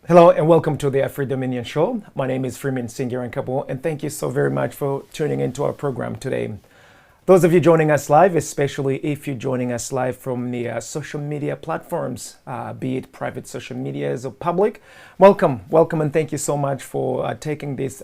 Hello and welcome to the Afri Dominion Show. My name is Freeman Singirankabo, and thank you so very much for tuning into our program today. Those of you joining us live, especially if you're joining us live from the social media platforms, be it private social medias or public, welcome, and thank you so much for taking this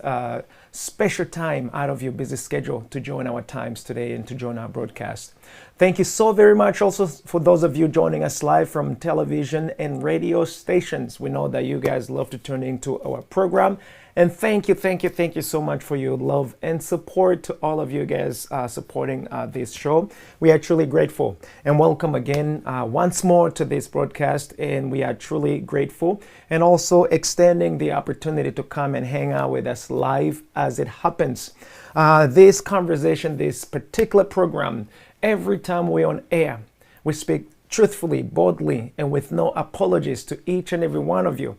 special time out of your busy schedule to join our times today and to join our broadcast. Thank you so very much also for those of you joining us live from television and radio stations. We know that you guys love to tune into our program. And thank you so much for your love and support to all of you guys supporting this show. We are truly grateful. And welcome again once more to this broadcast. And we are truly grateful. And also extending the opportunity to come and hang out with us live as it happens. This conversation, this particular program, every time we're on air, we speak truthfully, boldly, and with no apologies to each and every one of you.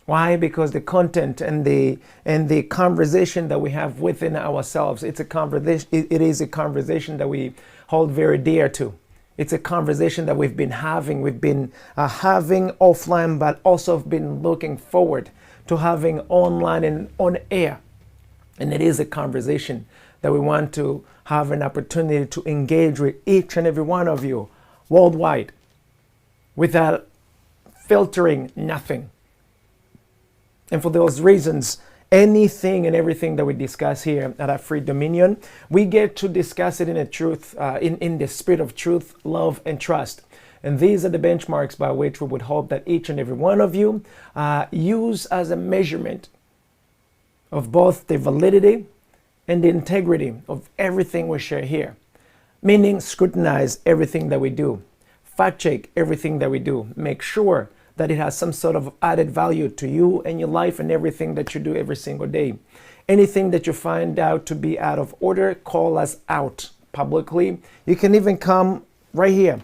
Why? Because the content and the conversation that we have within ourselves, it's a conversation. It is a conversation that we hold very dear to. It's a conversation that we've been having. We've been having offline, but also have been looking forward to having online and on air. And it is a conversation that we want to have an opportunity to engage with each and every one of you worldwide without filtering nothing. And for those reasons, anything and everything that we discuss here at Afri Dominion, we get to discuss it in the spirit of truth, love, and trust. And these are the benchmarks by which we would hope that each and every one of you use as a measurement of both the validity and the integrity of everything we share here. Meaning, scrutinize everything that we do, fact check everything that we do, make sure that it has some sort of added value to you and your life and everything that you do every single day. Anything that you find out to be out of order, call us out publicly. You can even come right here.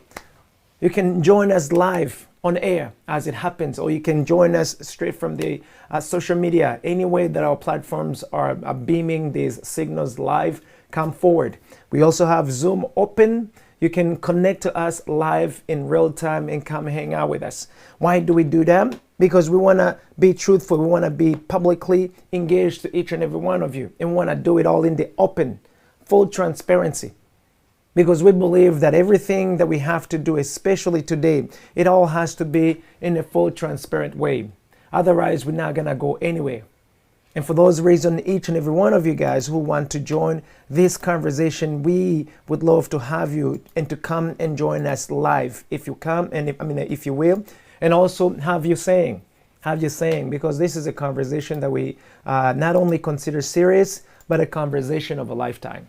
You can join us live on air as it happens, or you can join us straight from the social media. Any way that our platforms are beaming these signals live, come forward. We also have Zoom open. You can connect to us live in real time and come hang out with us. Why do we do that? Because we want to be truthful. We want to be publicly engaged to each and every one of you. And we want to do it all in the open, full transparency. Because we believe that everything that we have to do, especially today, it all has to be in a full transparent way. Otherwise, we're not going to go anywhere. And for those reasons, each and every one of you guys who want to join this conversation, we would love to have you and to come and join us live. If you come, and if you will, and also have you saying, because this is a conversation that we not only consider serious, but a conversation of a lifetime.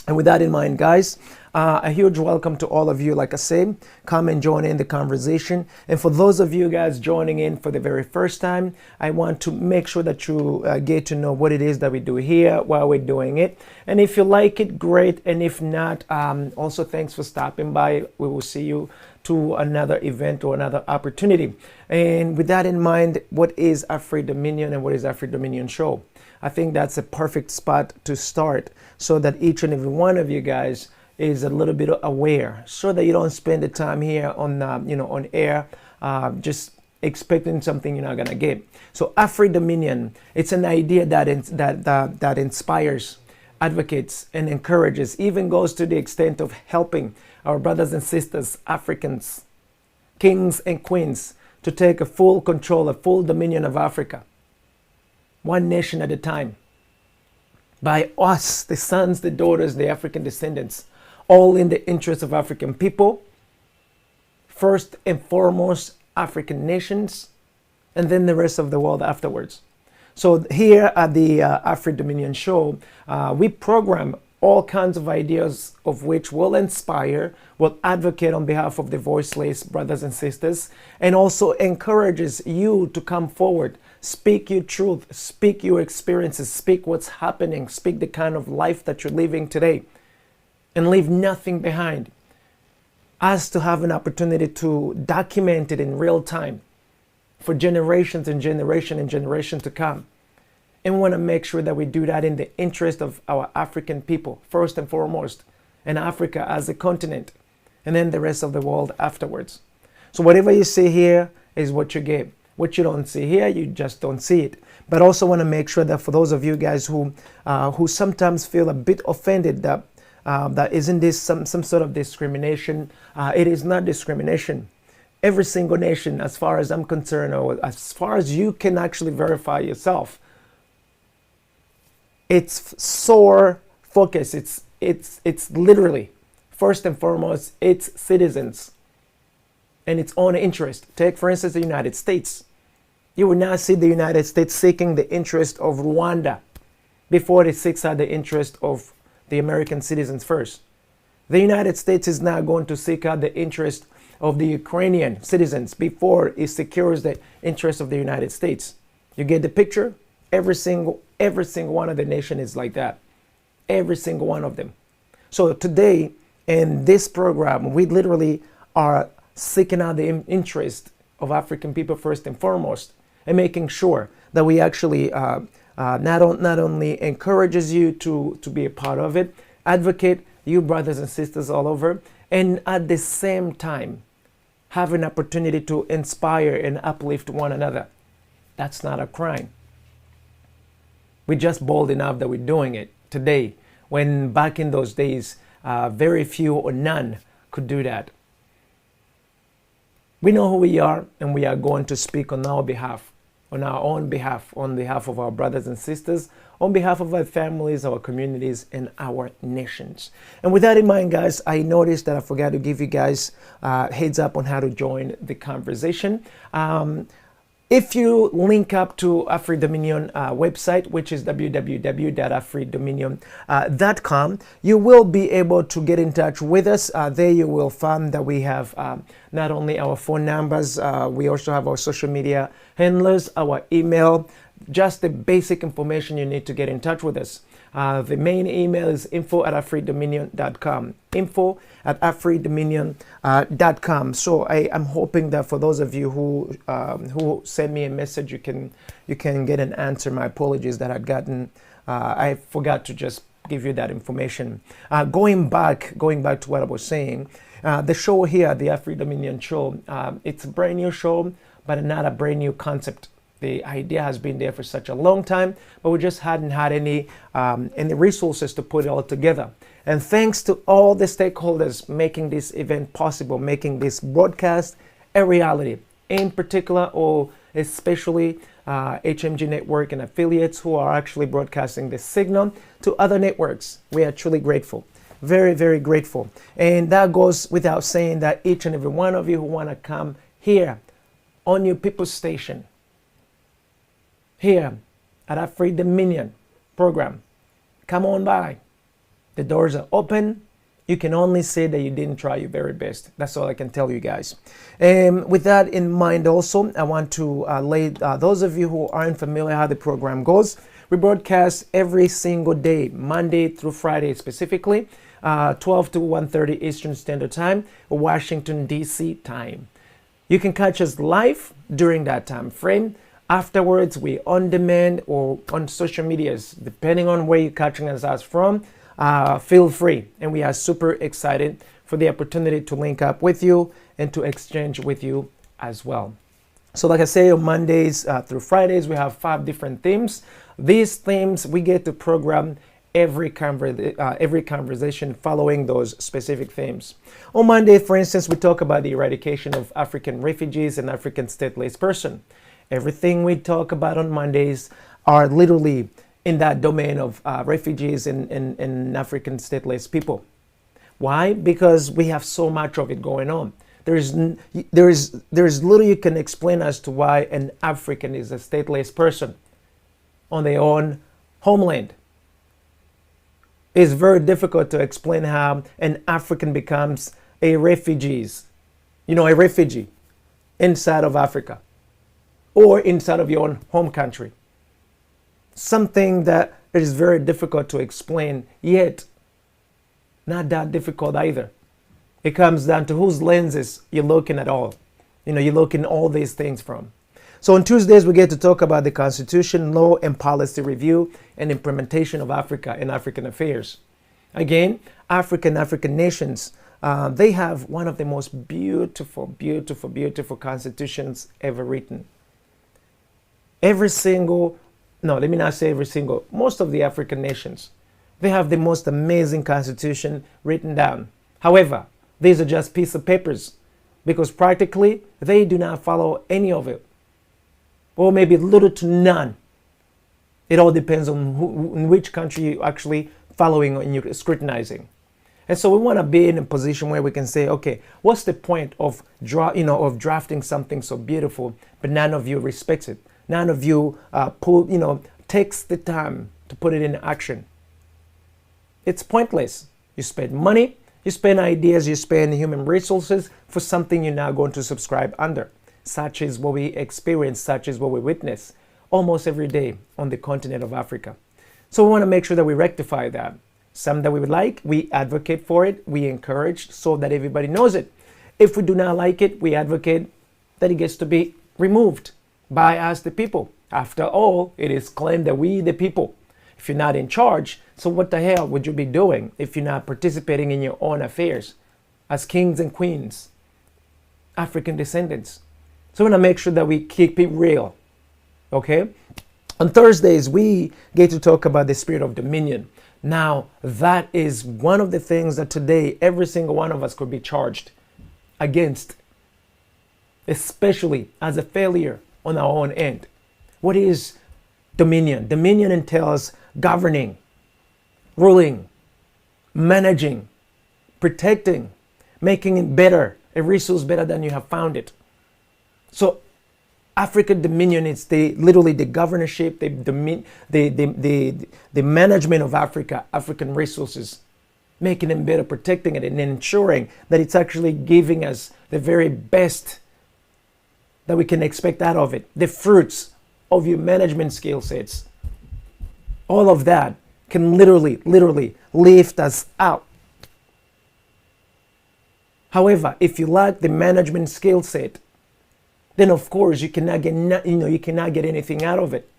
And with that in mind, guys, a huge welcome to all of you. Like I said, come and join in the conversation. And for those of you guys joining in for the very first time, I want to make sure that you get to know what it is that we do here while we're doing it. And if you like it, great. And if not, also thanks for stopping by. We will see you to another event or another opportunity. And with that in mind, what is Afri Dominion and what is Afri Dominion Show? I think that's a perfect spot to start so that each and every one of you guys is a little bit aware, so that you don't spend the time here on on air just expecting something you're not gonna get. So Afri Dominion, it's an idea that inspires, advocates, and encourages, even goes to the extent of helping our brothers and sisters, Africans, kings and queens, to take a full control, a full dominion of Africa. One nation at a time. By us, the sons, the daughters, the African descendants, all in the interest of African people, first and foremost African nations, and then the rest of the world afterwards. So here at the Afri Dominion Show, we program all kinds of ideas of which will inspire, will advocate on behalf of the voiceless brothers and sisters, and also encourages you to come forward, speak your truth, speak your experiences, speak what's happening, speak the kind of life that you're living today, and leave nothing behind. Us to have an opportunity to document it in real time for generations and generation to come. And we want to make sure that we do that in the interest of our African people, first and foremost, and Africa as a continent, and then the rest of the world afterwards. So whatever you see here is what you get. What you don't see here, you just don't see it. But I also want to make sure that for those of you guys who sometimes feel a bit offended that that isn't this some sort of discrimination, it is not discrimination. Every single nation, as far as I'm concerned, or as far as you can actually verify yourself, its sole focus, it's literally, first and foremost, its citizens and its own interest. Take, for instance, the United States. You will now see the United States seeking the interest of Rwanda before it seeks out the interest of the American citizens first. The United States is now going to seek out the interest of the Ukrainian citizens before it secures the interest of the United States. You get the picture? Every single one of the nation is like that. Every single one of them. So today, in this program, we literally are seeking out the interest of African people first and foremost, and making sure that we actually not only encourages you to be a part of it, advocate you brothers and sisters all over, and at the same time have an opportunity to inspire and uplift one another. That's not a crime. We're just bold enough that we're doing it today, when back in those days, very few or none could do that. We know who we are, and we are going to speak on our behalf, on our own behalf, on behalf of our brothers and sisters, on behalf of our families, our communities, and our nations. And with that in mind, guys, I noticed that I forgot to give you guys heads up on how to join the conversation. If you link up to AfriDominion website, which is www.afridominion.com, you will be able to get in touch with us. There you will find that we have not only our phone numbers, we also have our social media handlers, our email, just the basic information you need to get in touch with us. The main email is info@afridominion.com. info@afridominion.com. So I'm hoping that for those of you who send me a message, you can get an answer. My apologies that I forgot to just give you that information. Going back to what I was saying, the show here, the AfriDominion show, it's a brand new show, but not a brand new concept. The idea has been there for such a long time, but we just hadn't had any resources to put it all together. And thanks to all the stakeholders making this event possible, making this broadcast a reality, in particular, or especially HMG Network and affiliates who are actually broadcasting the signal to other networks. We are truly grateful. Very, very grateful. And that goes without saying that each and every one of you who want to come here on your people's station, here at AfriDominion program, come on by. The doors are open. You can only say that you didn't try your very best. That's all I can tell you guys. With that in mind also, I want to lay those of you who aren't familiar how the program goes. We broadcast every single day, Monday through Friday specifically, 12 to 1:30 Eastern Standard Time, Washington, D.C. time. You can catch us live during that time frame. Afterwards, we on demand or on social medias, depending on where you're catching us from. Feel free, and we are super excited for the opportunity to link up with you and to exchange with you as well. So like I say, on Mondays through Fridays, we have 5 different themes. These themes, we get to program every conversation following those specific themes. On Monday, for instance, we talk about the eradication of African refugees and African stateless person. Everything we talk about on Mondays are literally in that domain of refugees and African stateless people. Why? Because we have so much of it going on. There is little you can explain as to why an African is a stateless person on their own homeland. It's very difficult to explain how an African becomes a refugee inside of Africa or inside of your own home country. Something that is very difficult to explain, yet not that difficult either. It comes down to whose lenses you're looking at all. You're looking all these things from. So on Tuesdays, we get to talk about the Constitution, law, and policy review and implementation of Africa and African affairs. Again, African nations, they have one of the most beautiful constitutions ever written. Every single, no, let me not say every single, most of the African nations, they have the most amazing constitution written down. However, these are just piece of papers because practically they do not follow any of it, or maybe little to none. It all depends on in which country you're actually following and you're scrutinizing. And so we want to be in a position where we can say, okay, what's the point of drafting something so beautiful, but none of you respects it. None of you takes the time to put it in action. It's pointless. You spend money, you spend ideas, you spend human resources for something you're not going to subscribe under. Such is what we experience, such is what we witness almost every day on the continent of Africa. So we want to make sure that we rectify that. Some that we would like, we advocate for it, we encourage so that everybody knows it. If we do not like it, we advocate that it gets to be removed by us, the people. After all, it is claimed that we, the people, if you're not in charge, so what the hell would you be doing if you're not participating in your own affairs as kings and queens, African descendants? So we want to make sure that we keep it real, okay? On Thursdays, we get to talk about the spirit of dominion. Now, that is one of the things that today every single one of us could be charged against, especially as a failure on our own end. What is dominion? Dominion entails governing, ruling, managing, protecting, making it better, a resource better than you have found it. So African dominion is literally the governorship, the management of Africa, African resources, making them better, protecting it, and ensuring that it's actually giving us the very best that we can expect out of it, the fruits of your management skill sets. All of that can literally lift us out. However, if you lack the management skill set, then of course you cannot get anything out of it.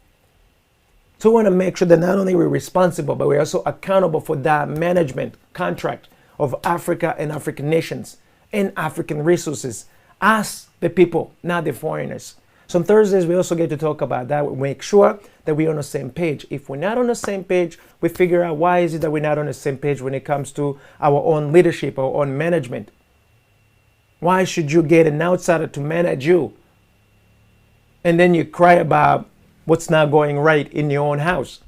So we want to make sure that not only we're responsible, but we're also accountable for that management contract of Africa and African nations and African resources as the people, not the foreigners. So on Thursdays, we also get to talk about that. We make sure that we're on the same page. If we're not on the same page, we figure out why is it that we're not on the same page when it comes to our own leadership, our own management. Why should you get an outsider to manage you? And then you cry about what's not going right in your own house.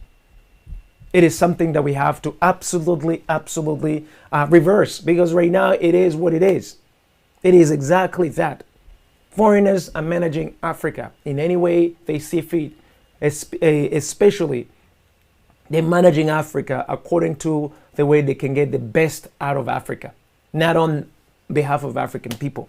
It is something that we have to absolutely reverse, because right now it is what it is. It is exactly that. Foreigners are managing Africa in any way they see fit, especially they're managing Africa according to the way they can get the best out of Africa, not on behalf of African people.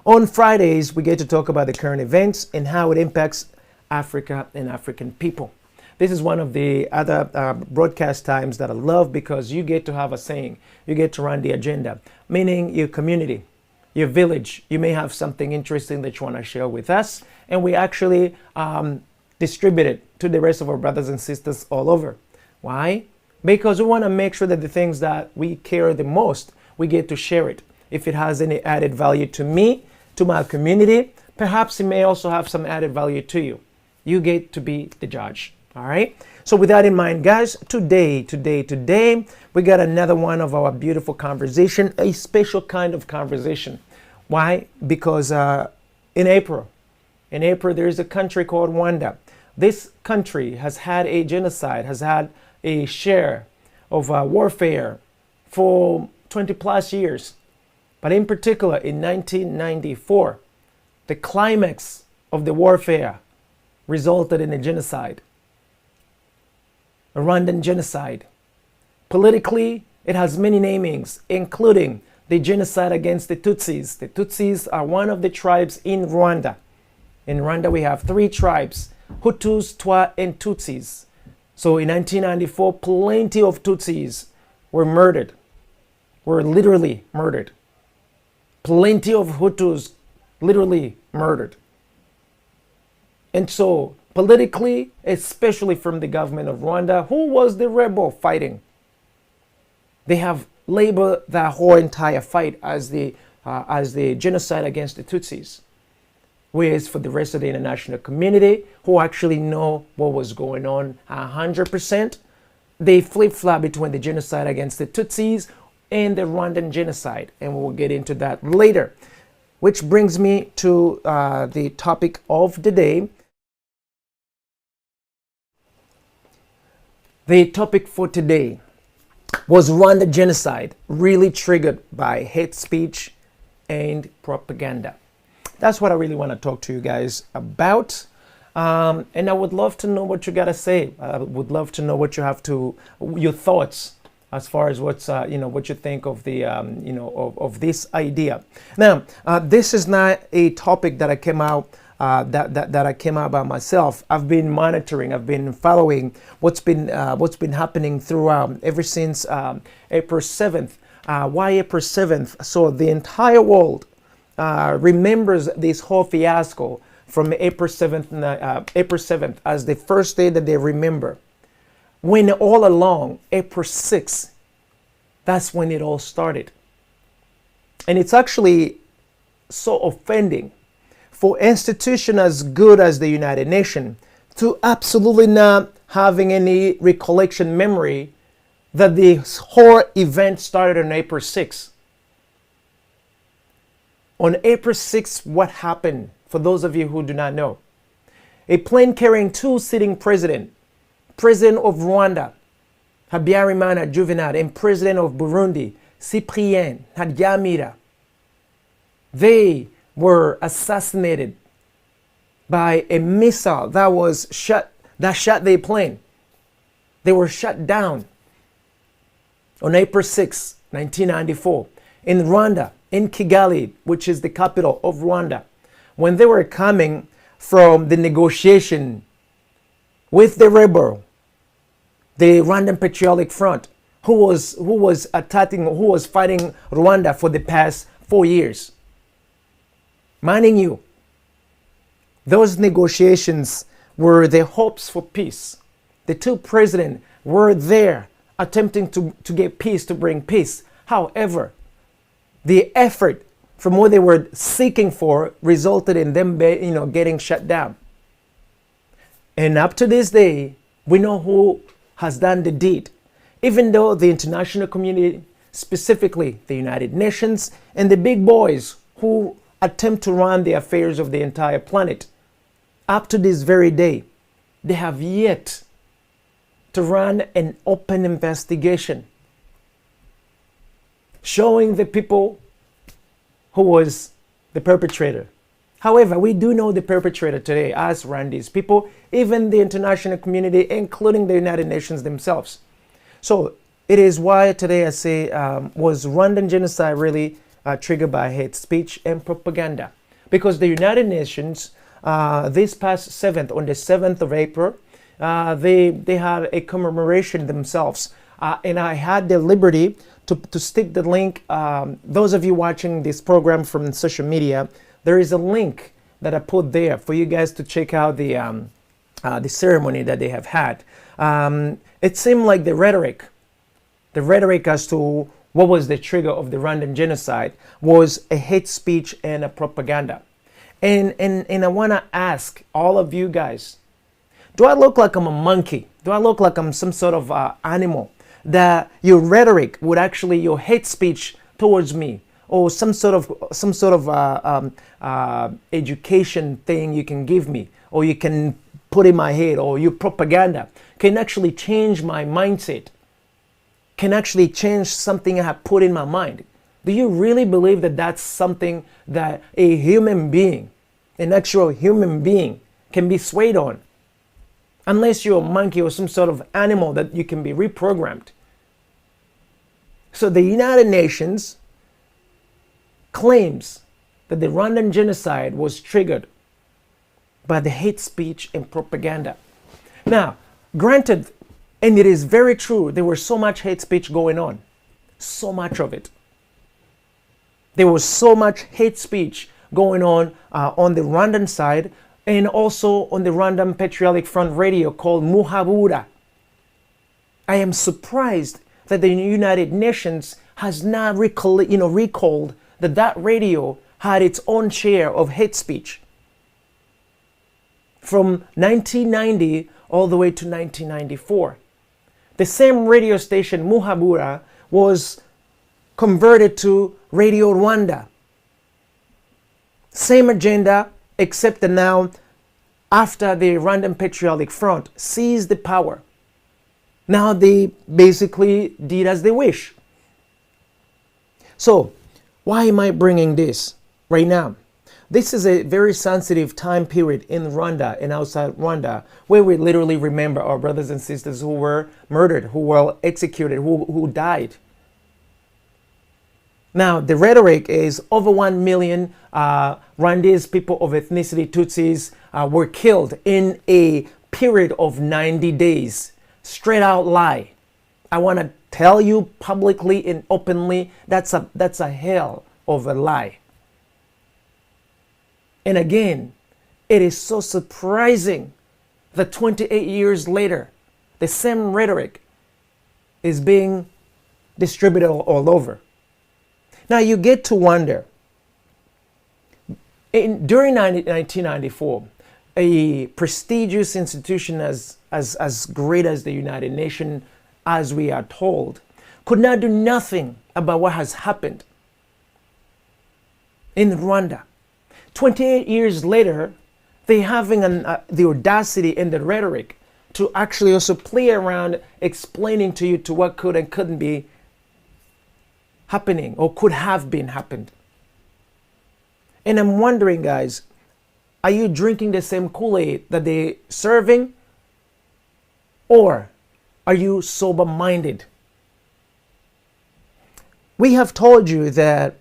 On Fridays, we get to talk about the current events and how it impacts Africa and African people. This is one of the other broadcast times that I love because you get to have a saying. You get to run the agenda, meaning your community, your village. You may have something interesting that you want to share with us, and we actually distribute it to the rest of our brothers and sisters all over. Why? Because we want to make sure that the things that we care the most, we get to share it. If it has any added value to me, to my community, perhaps it may also have some added value to you. You get to be the judge. All right. So with that in mind, guys, today, we got another one of our beautiful conversation, a special kind of conversation. Why? Because in April, there is a country called Rwanda. This country has had a genocide, has had a share of warfare for 20 plus years. But in particular, in 1994, the climax of the warfare resulted in a genocide, a Rwandan genocide. Politically, it has many namings, including the genocide against the Tutsis. The Tutsis are one of the tribes in Rwanda. In Rwanda, we have three tribes, Hutus, Twa, and Tutsis. So in 1994, plenty of Tutsis were murdered, were literally murdered. Plenty of Hutus literally murdered. And so politically, especially from the government of Rwanda, who was the rebel fighting, they have labeled that whole entire fight as the genocide against the Tutsis. Whereas for the rest of the international community who actually know what was going on 100%, they flip-flop between the genocide against the Tutsis and the Rwandan genocide. And we'll get into that later. Which brings me to the topic of the day. The topic for today was Rwanda genocide really triggered by hate speech and propaganda. That's what I really want to talk to you guys about. And I would love to know what you got to say. I would love to know what you have to, your thoughts as far as what's, what you think of the, of this idea. Now, this is not a topic that I came out, that I came out by myself. I've been monitoring, I've been following what's been happening throughout ever since April 7th. Why April 7th? So the entire world remembers this whole fiasco from April 7th as the first day that they remember. When all along, April 6th, that's when it all started. And it's actually so offending for institutions as good as the United Nations to absolutely not having any recollection memory that this whole event started on April 6th. On April 6th, what happened? For those of you who do not know, a plane carrying two sitting president of Rwanda, Habyarimana Juvenal, and president of Burundi, Cyprien Ntaryamira, they were assassinated by a missile that shot their plane. They were shot down on April 6, 1994, in Rwanda, in Kigali, which is the capital of Rwanda, when they were coming from the negotiation with the rebel, the Rwandan Patriotic Front, who was fighting Rwanda for the past 4 years. Minding you, those negotiations were the hopes for peace. The two presidents were there attempting to get peace, to bring peace. However, the effort from what they were seeking for resulted in them getting shut down. And up to this day, we know who has done the deed. Even though the international community, specifically the United Nations and the big boys who attempt to run the affairs of the entire planet, up to this very day, they have yet to run an open investigation showing the people who was the perpetrator. However, we do know the perpetrator today as Rwandese people, even the international community, including the United Nations themselves. So it is why today I say, was Rwandan genocide really triggered by hate speech and propaganda? Because the United Nations, this past 7th, on the 7th of April, they had a commemoration themselves. And I had the liberty to stick the link. Those of you watching this program from social media, there is a link that I put there for you guys to check out the ceremony that they have had. It seemed like the rhetoric as to what was the trigger of the Rwandan genocide was a hate speech and a propaganda. And I want to ask all of you guys, do I look like I'm a monkey? Do I look like I'm some sort of animal? That your rhetoric would actually, your hate speech towards me, or some sort of education thing you can give me, or you can put in my head, or your propaganda can actually change my mindset, can actually change something I have put in my mind. Do you really believe that that's something that a human being, an actual human being, can be swayed on? Unless you're a monkey or some sort of animal that you can be reprogrammed. So the United Nations claims that the Rwandan genocide was triggered by the hate speech and propaganda. Now, granted, and it is very true, there was so much hate speech going on. So much of it. There was so much hate speech going on the Rwandan side, and also on the Rwandan Patriotic Front radio called Muhabura. I am surprised that the United Nations has not recalled that radio had its own share of hate speech. from 1990 all the way to 1994. The same radio station, Muhabura, was converted to Radio Rwanda. Same agenda, except that now, after the Rwandan Patriotic Front seized the power, now they basically did as they wish. So, why am I bringing this right now? This is a very sensitive time period in Rwanda and outside Rwanda, where we literally remember our brothers and sisters who were murdered, who were executed, who died. Now, the rhetoric is over 1 million Rwandese people of ethnicity Tutsis were killed in a period of 90 days. Straight out lie. I want to tell you publicly and openly, that's a hell of a lie. And again, it is so surprising that 28 years later, the same rhetoric is being distributed all over. Now you get to wonder, during 1994, a prestigious institution as great as the United Nations, as we are told, could not do nothing about what has happened in Rwanda. 28 years later, they're having the audacity and the rhetoric to actually also play around explaining to you to what could and couldn't be happening or could have been happened. And I'm wondering, guys, are you drinking the same Kool-Aid that they're serving? Or are you sober-minded? We have told you that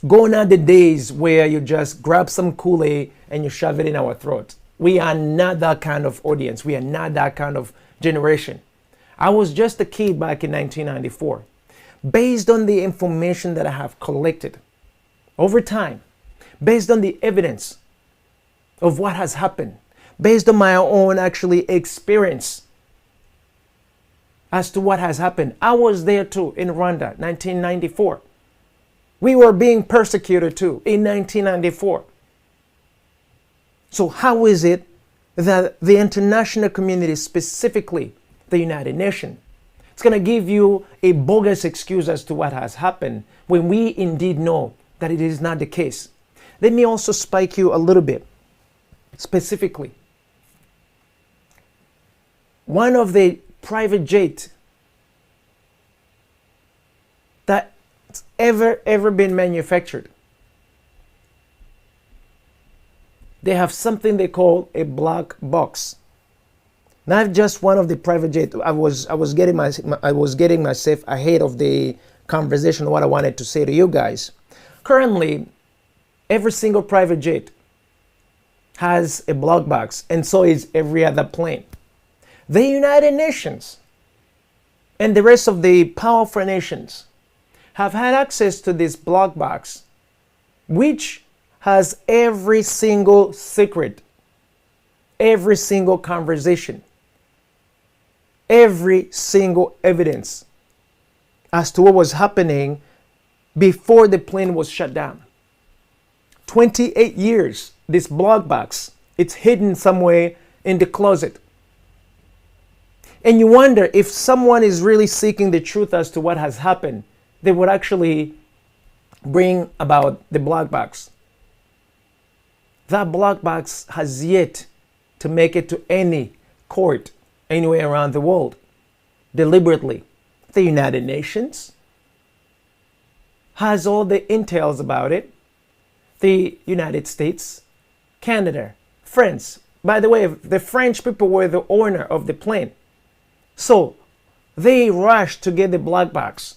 gone are the days where you just grab some Kool-Aid and you shove it in our throat. We are not that kind of audience. We are not that kind of generation. I was just a kid back in 1994. Based on the information that I have collected over time, based on the evidence of what has happened, based on my own actually experience as to what has happened. I was there too in Rwanda, 1994. We were being persecuted too in 1994. So how is it that the international community, specifically the United Nations, it's going to give you a bogus excuse as to what has happened when we indeed know that it is not the case? Let me also spike you a little bit. Specifically, one of the private jets that's ever been manufactured, they have something they call a black box. Not just one of the private jets. I was getting myself ahead of the conversation, what I wanted to say to you guys. Currently, every single private jet has a black box, and so is every other plane. The United Nations and the rest of the powerful nations have had access to this black box, which has every single secret, every single conversation, every single evidence as to what was happening before the plane was shut down. 28 years, this black box, it's hidden somewhere in the closet. And you wonder if someone is really seeking the truth as to what has happened, they would actually bring about the black box. That black box has yet to make it to any court anywhere around the world. Deliberately, the United Nations has all the intel about it. The United States, Canada, France. By the way, the French people were the owner of the plane. So they rushed to get the black box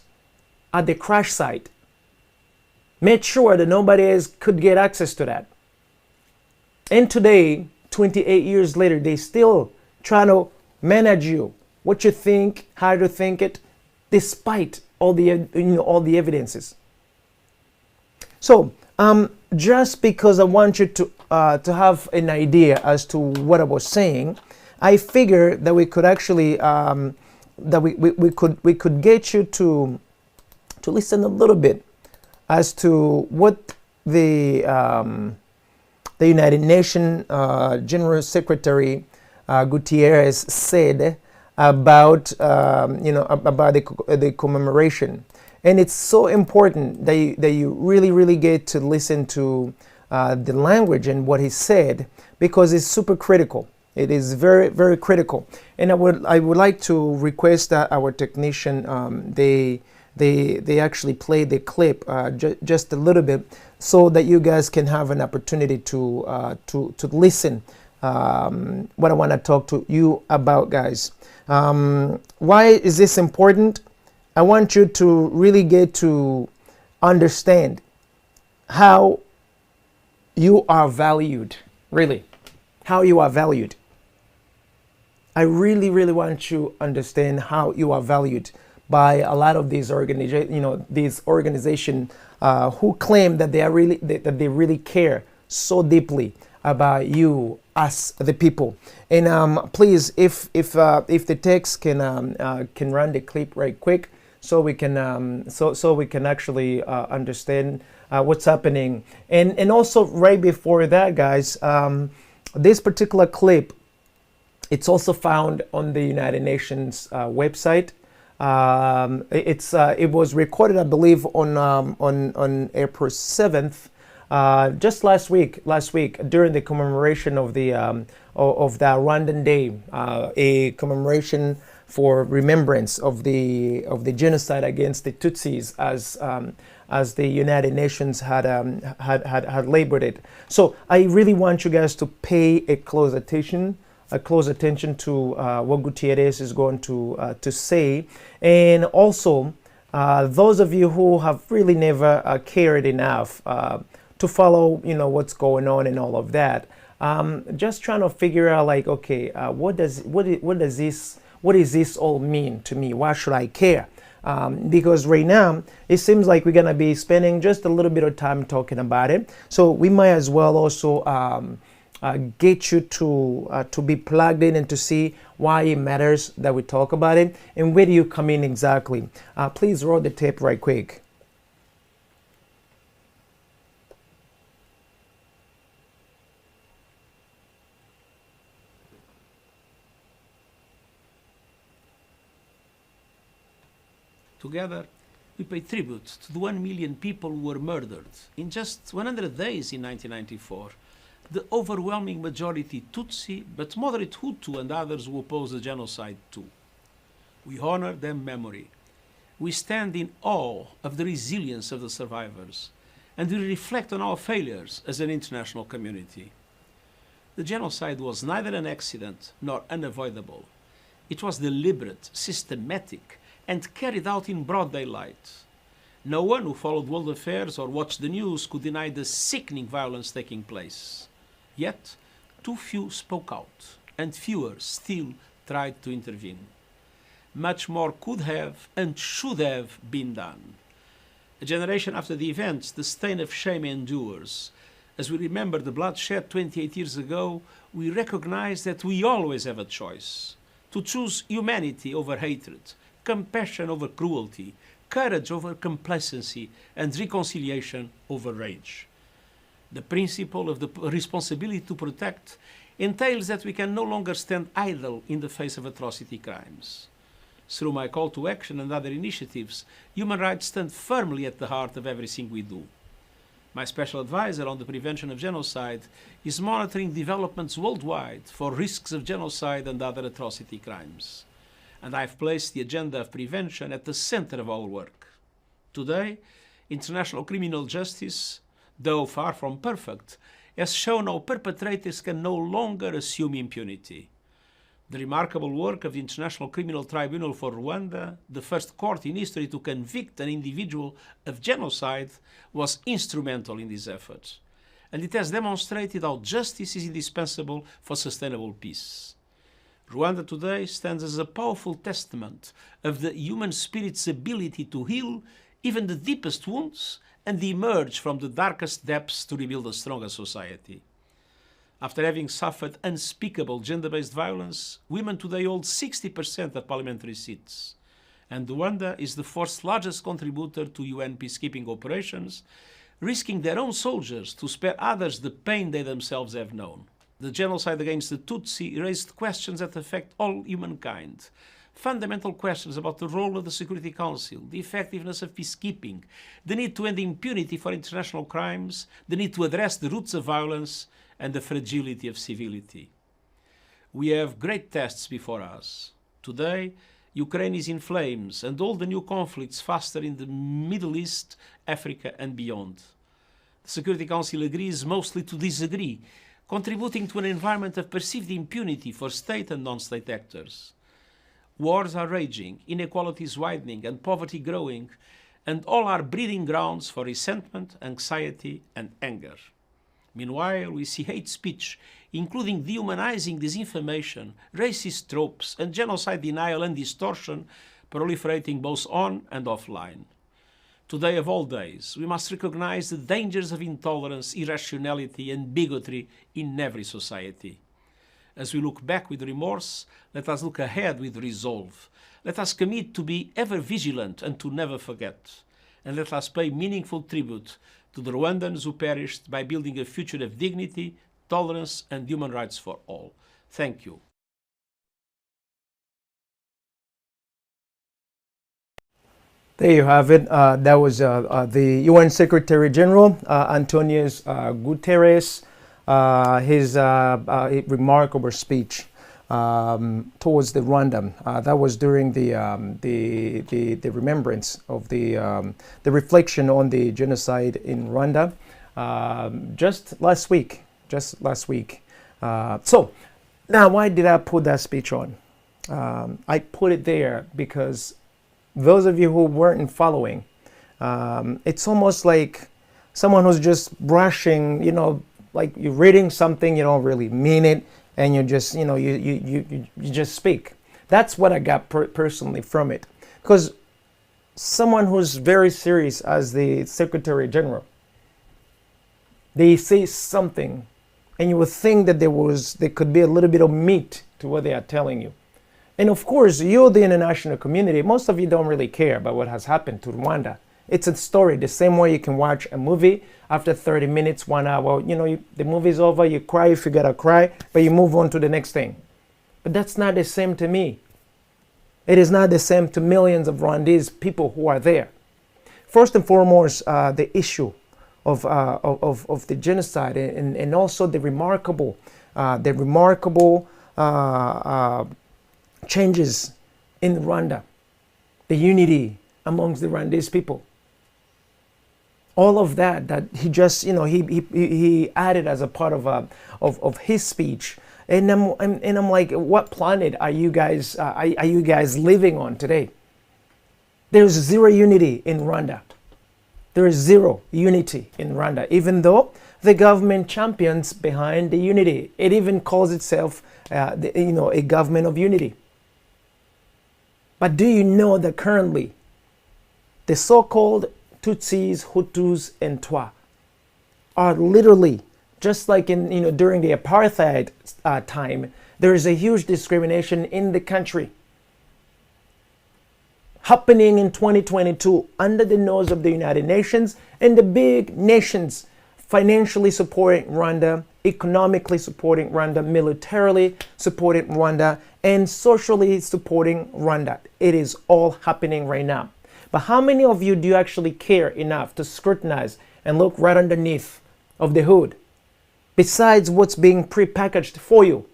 at the crash site. Made sure that nobody else could get access to that. And today, 28 years later, they still try to manage you, what you think, how to think it, despite all the evidences. So, just because I want you to have an idea as to what I was saying, I figure that we could actually that we could get you to listen a little bit as to what the the United Nations General Secretary Gutierrez said about about the commemoration. And it's so important that you really get to listen to the language and what he said, because it's super critical. It is very critical. And I would like to request that our technician they actually play the clip just a little bit, so that you guys can have an opportunity to listen what I want to talk to you about, guys. Why is this important? I want you to really get to understand how you are valued, really, how you are valued. I really want you to understand how you are valued by a lot of these organizations who claim that they really care so deeply about you as the people. And please, if the text can run the clip right quick, so we can so we can actually understand what's happening. And also right before that, guys, this particular clip, it's also found on the United Nations website. It was recorded, I believe, on April 7th, just last week during the commemoration of the Rwandan Day, a commemoration for remembrance of the genocide against the Tutsis, as the United Nations had labeled it. So I really want you guys to pay a close attention to what Gutierrez is going to say, and also those of you who have really never cared enough to follow, what's going on and all of that. Just trying to figure out, like, okay, what does this all mean to me? Why should I care? Because right now it seems like we're gonna be spending just a little bit of time talking about it. So we might as well also get you to be plugged in and to see why it matters that we talk about it, and where do you come in exactly. Please roll the tape right quick. Together, we pay tribute to the 1 million people who were murdered in just 100 days in 1994. The overwhelming majority Tutsi, but moderate Hutu and others who oppose the genocide too. We honor their memory. We stand in awe of the resilience of the survivors, and we reflect on our failures as an international community. The genocide was neither an accident nor unavoidable. It was deliberate, systematic, and carried out in broad daylight. No one who followed world affairs or watched the news could deny the sickening violence taking place. Yet, too few spoke out, and fewer still tried to intervene. Much more could have and should have been done. A generation after the events, the stain of shame endures. As we remember the bloodshed 28 years ago, we recognize that we always have a choice: to choose humanity over hatred, compassion over cruelty, courage over complacency, and reconciliation over rage. The principle of the responsibility to protect entails that we can no longer stand idle in the face of atrocity crimes. Through my call to action and other initiatives, human rights stand firmly at the heart of everything we do. My special advisor on the prevention of genocide is monitoring developments worldwide for risks of genocide and other atrocity crimes. And I've placed the agenda of prevention at the center of our work. Today, international criminal justice, though far from perfect, has shown how perpetrators can no longer assume impunity. The remarkable work of the International Criminal Tribunal for Rwanda, the first court in history to convict an individual of genocide, was instrumental in these efforts. And it has demonstrated how justice is indispensable for sustainable peace. Rwanda today stands as a powerful testament of the human spirit's ability to heal even the deepest wounds and emerge from the darkest depths to rebuild a stronger society. After having suffered unspeakable gender-based violence, women today hold 60% of parliamentary seats, and Rwanda is the fourth largest contributor to UN peacekeeping operations, risking their own soldiers to spare others the pain they themselves have known. The genocide against the Tutsi raised questions that affect all humankind. Fundamental questions about the role of the Security Council, the effectiveness of peacekeeping, the need to end impunity for international crimes, the need to address the roots of violence, and the fragility of civility. We have great tests before us. Today, Ukraine is in flames, and all the new conflicts faster in the Middle East, Africa, and beyond. The Security Council agrees mostly to disagree, contributing to an environment of perceived impunity for state and non-state actors. Wars are raging, inequalities widening, and poverty growing, and all are breeding grounds for resentment, anxiety, and anger. Meanwhile, we see hate speech, including dehumanizing disinformation, racist tropes, and genocide denial and distortion, proliferating both on and offline. Today of all days, we must recognize the dangers of intolerance, irrationality, and bigotry in every society. As we look back with remorse, let us look ahead with resolve. Let us commit to be ever vigilant and to never forget. And let us pay meaningful tribute to the Rwandans who perished by building a future of dignity, tolerance, and human rights for all. Thank you. There you have it. That was the UN Secretary General, Antonio Guterres, his remarkable speech towards the Rwanda. That was during the remembrance of the reflection on the genocide in Rwanda just last week. So now, why did I put that speech on? I put it there because those of you who weren't following, it's almost like someone who's just brushing, like you're reading something, you don't really mean it, and you just, you just speak. That's what I got personally from it. Because someone who's very serious as the Secretary General, they say something, and you would think that there could be a little bit of meat to what they are telling you. And of course, you're the international community. Most of you don't really care about what has happened to Rwanda. It's a story, the same way you can watch a movie after 30 minutes, 1 hour. The movie's over, you cry if you gotta cry, but you move on to the next thing. But that's not the same to me. It is not the same to millions of Rwandese people who are there. First and foremost, the issue of the genocide and also the remarkable changes in Rwanda, the unity amongst the Rwandese people. All of that he just, he added as a part of his speech. And I'm like, what planet are you guys living on today? There's zero unity in Rwanda. There is zero unity in Rwanda, even though the government champions behind the unity. It even calls itself, a government of unity. But do you know that currently the so-called Tutsis, Hutus, and Twa are literally, just like during the apartheid time, there is a huge discrimination in the country happening in 2022 under the nose of the United Nations and the big nations financially supporting Rwanda, economically supporting Rwanda, militarily supporting Rwanda, and socially supporting Rwanda. It is all happening right now. But how many of you do you actually care enough to scrutinize and look right underneath of the hood, besides what's being prepackaged for you?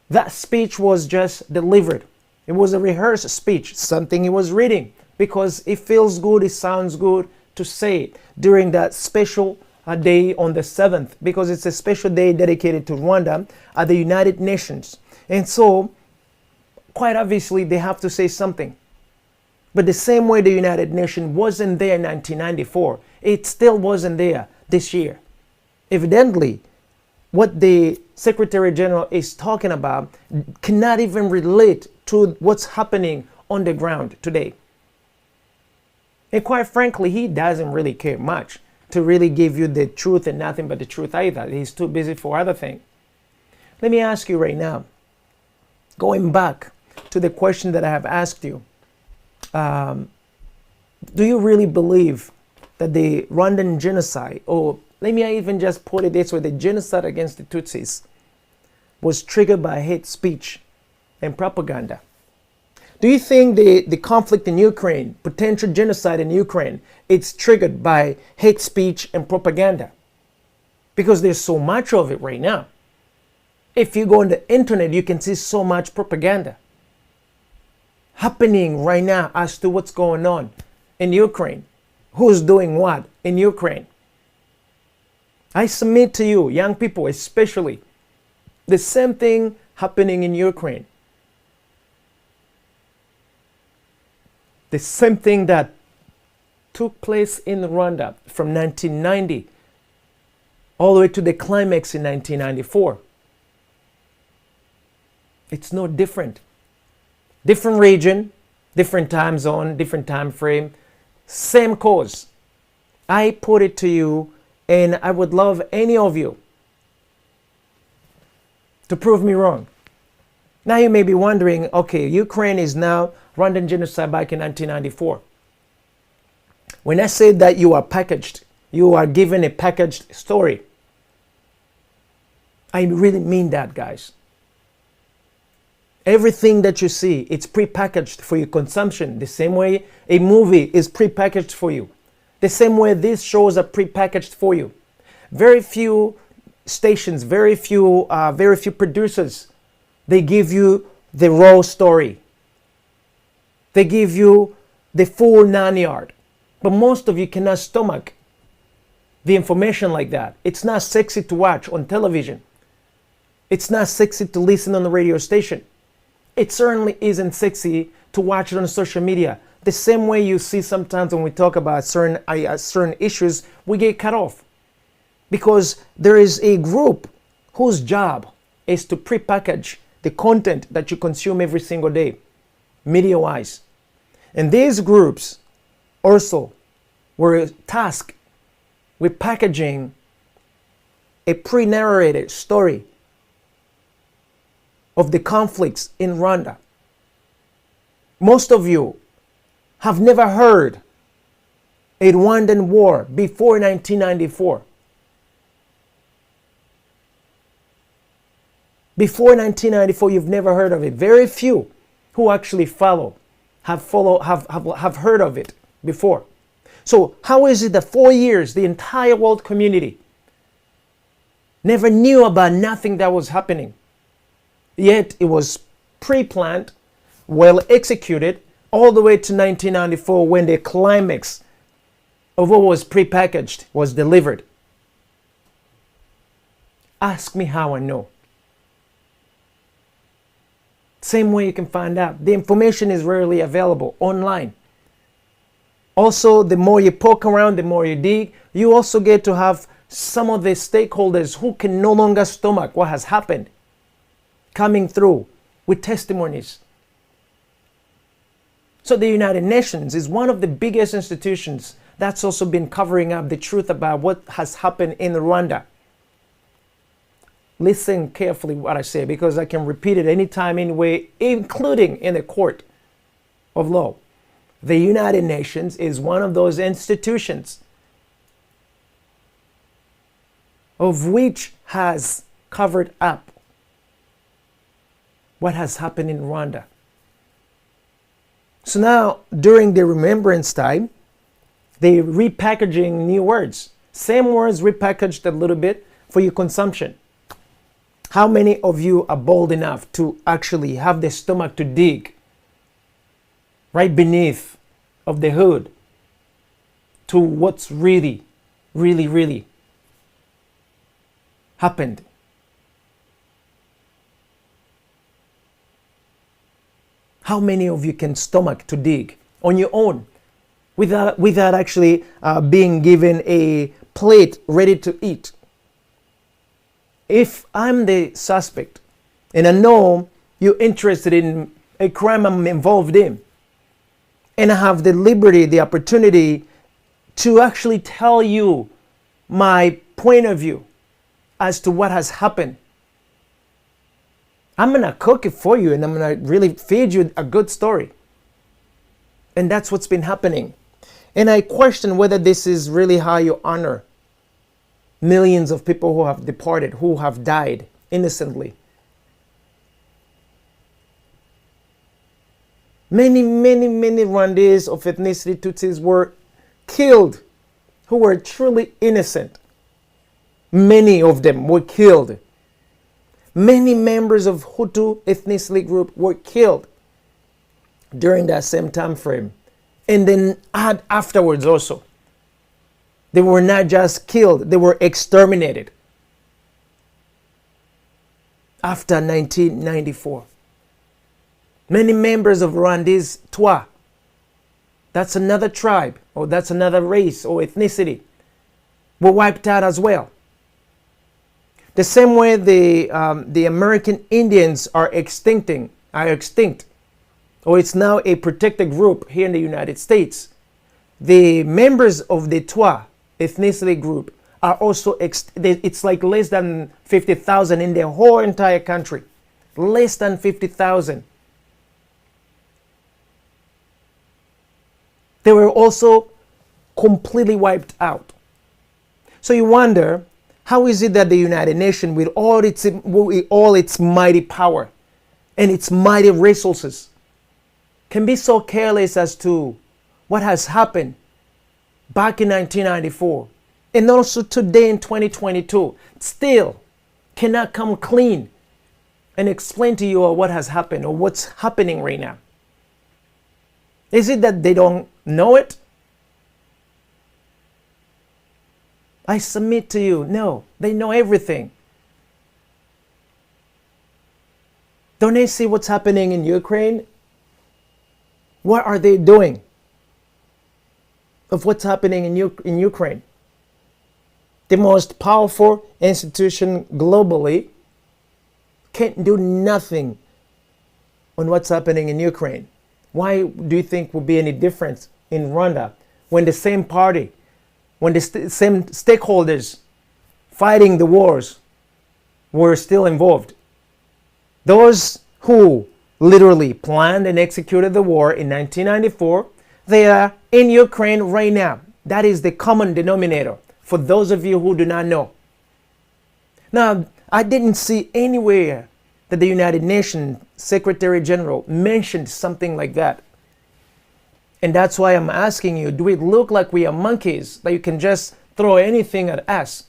That speech was just delivered. It was a rehearsed speech, something he was reading, because it feels good, it sounds good to say it during that special day on the 7th, because it's a special day dedicated to Rwanda at the United Nations. And so, quite obviously, they have to say something. But the same way the United Nations wasn't there in 1994, it still wasn't there this year. Evidently, what the Secretary General is talking about cannot even relate to what's happening on the ground today. And quite frankly, he doesn't really care much to really give you the truth and nothing but the truth either. He's too busy for other things. Let me ask you right now, going back to the question that I have asked you, do you really believe that the Rwandan genocide, or let me even just put it this way, the genocide against the Tutsis was triggered by hate speech and propaganda? Do you think the conflict in Ukraine, potential genocide in Ukraine, it's triggered by hate speech and propaganda? Because there's so much of it right now. If you go on the internet, you can see so much propaganda happening right now as to what's going on in Ukraine. Who's doing what in Ukraine? I submit to you, young people especially, the same thing happening in Ukraine. The same thing that took place in Rwanda from 1990 all the way to the climax in 1994. It's no different. Different region, different time zone, different time frame, same cause. I put it to you, and I would love any of you to prove me wrong. Now you may be wondering, okay, Ukraine is now Rwandan genocide back in 1994. When I say that you are packaged, you are given a packaged story, I really mean that, guys. Everything that you see, it's pre-packaged for your consumption. The same way a movie is pre-packaged for you. The same way these shows are pre-packaged for you. Very few stations, very few producers, they give you the raw story. They give you the full 9-yard. But most of you cannot stomach the information like that. It's not sexy to watch on television. It's not sexy to listen on the radio station. It certainly isn't sexy to watch it on social media. The same way you see sometimes when we talk about certain issues, we get cut off. Because there is a group whose job is to prepackage the content that you consume every single day, media-wise. And these groups also were tasked with packaging a pre-narrated story of the conflicts in Rwanda. Most of you have never heard a Rwandan war before 1994. Before 1994, you've never heard of it. Very few who actually have heard of it before. So how is it that 4 years, the entire world community never knew about nothing that was happening? Yet it was pre-planned, well executed, all the way to 1994 when the climax of what was pre-packaged was delivered. Ask me how I know. Same way you can find out. The information is rarely available online. Also, the more you poke around, the more you dig, you also get to have some of the stakeholders who can no longer stomach what has happened coming through with testimonies. So the United Nations is one of the biggest institutions that's also been covering up the truth about what has happened in Rwanda. Listen carefully what I say, because I can repeat it anytime, anyway, including in the court of law. The United Nations is one of those institutions of which has covered up what has happened in Rwanda. So now, during the remembrance time, they're repackaging new words. Same words repackaged a little bit for your consumption. How many of you are bold enough to actually have the stomach to dig right beneath of the hood to what's really happened? How many of you can stomach to dig on your own without actually being given a plate ready to eat? If I'm the suspect and I know you're interested in a crime I'm involved in, and I have the liberty, the opportunity to actually tell you my point of view as to what has happened, I'm going to cook it for you and I'm going to really feed you a good story. And that's what's been happening. And I question whether this is really how you honor millions of people who have departed, who have died innocently. Many Rwandese of ethnicity Tutsis were killed who were truly innocent. Many of them were killed. Many members of Hutu ethnicity group were killed during that same time frame. And then afterwards also. They were not just killed, they were exterminated. After 1994. Many members of Rwandese Twa, that's another tribe, or that's another race or ethnicity, were wiped out as well. The same way the American Indians are extinct, or it's now a protected group here in the United States. The members of the Twa ethnicity group are also, it's like less than 50,000 in the whole entire country. Less than 50,000. They were also completely wiped out. So you wonder, how is it that the United Nations, with all its mighty power and its mighty resources, can be so careless as to what has happened back in 1994 and also today in 2022, still cannot come clean and explain to you what has happened or what's happening right now? Is it that they don't know it? I submit to you, no, they know everything. Don't they see what's happening in Ukraine? What are they doing of what's happening in Ukraine? The most powerful institution globally can't do nothing on what's happening in Ukraine. Why do you think will be any difference in Rwanda when the same party, when the same stakeholders fighting the wars were still involved? Those who literally planned and executed the war in 1994, they are in Ukraine right now. That is the common denominator for those of you who do not know. Now, I didn't see anywhere that the United Nations Secretary General mentioned something like that. And that's why I'm asking you, do it look like we are monkeys, that you can just throw anything at us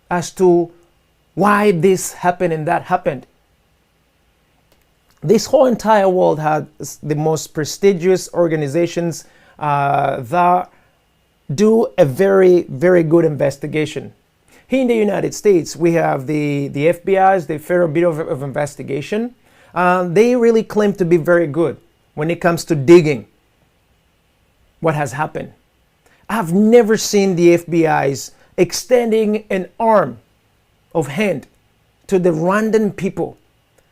as to why this happened and that happened? This whole entire world had the most prestigious organizations that do a very good investigation. Here in the United States, we have the FBI's, the Federal Bureau of Investigation. They really claim to be very good when it comes to digging what has happened. I've never seen the FBI's extending an arm of hand to the Rwandan people,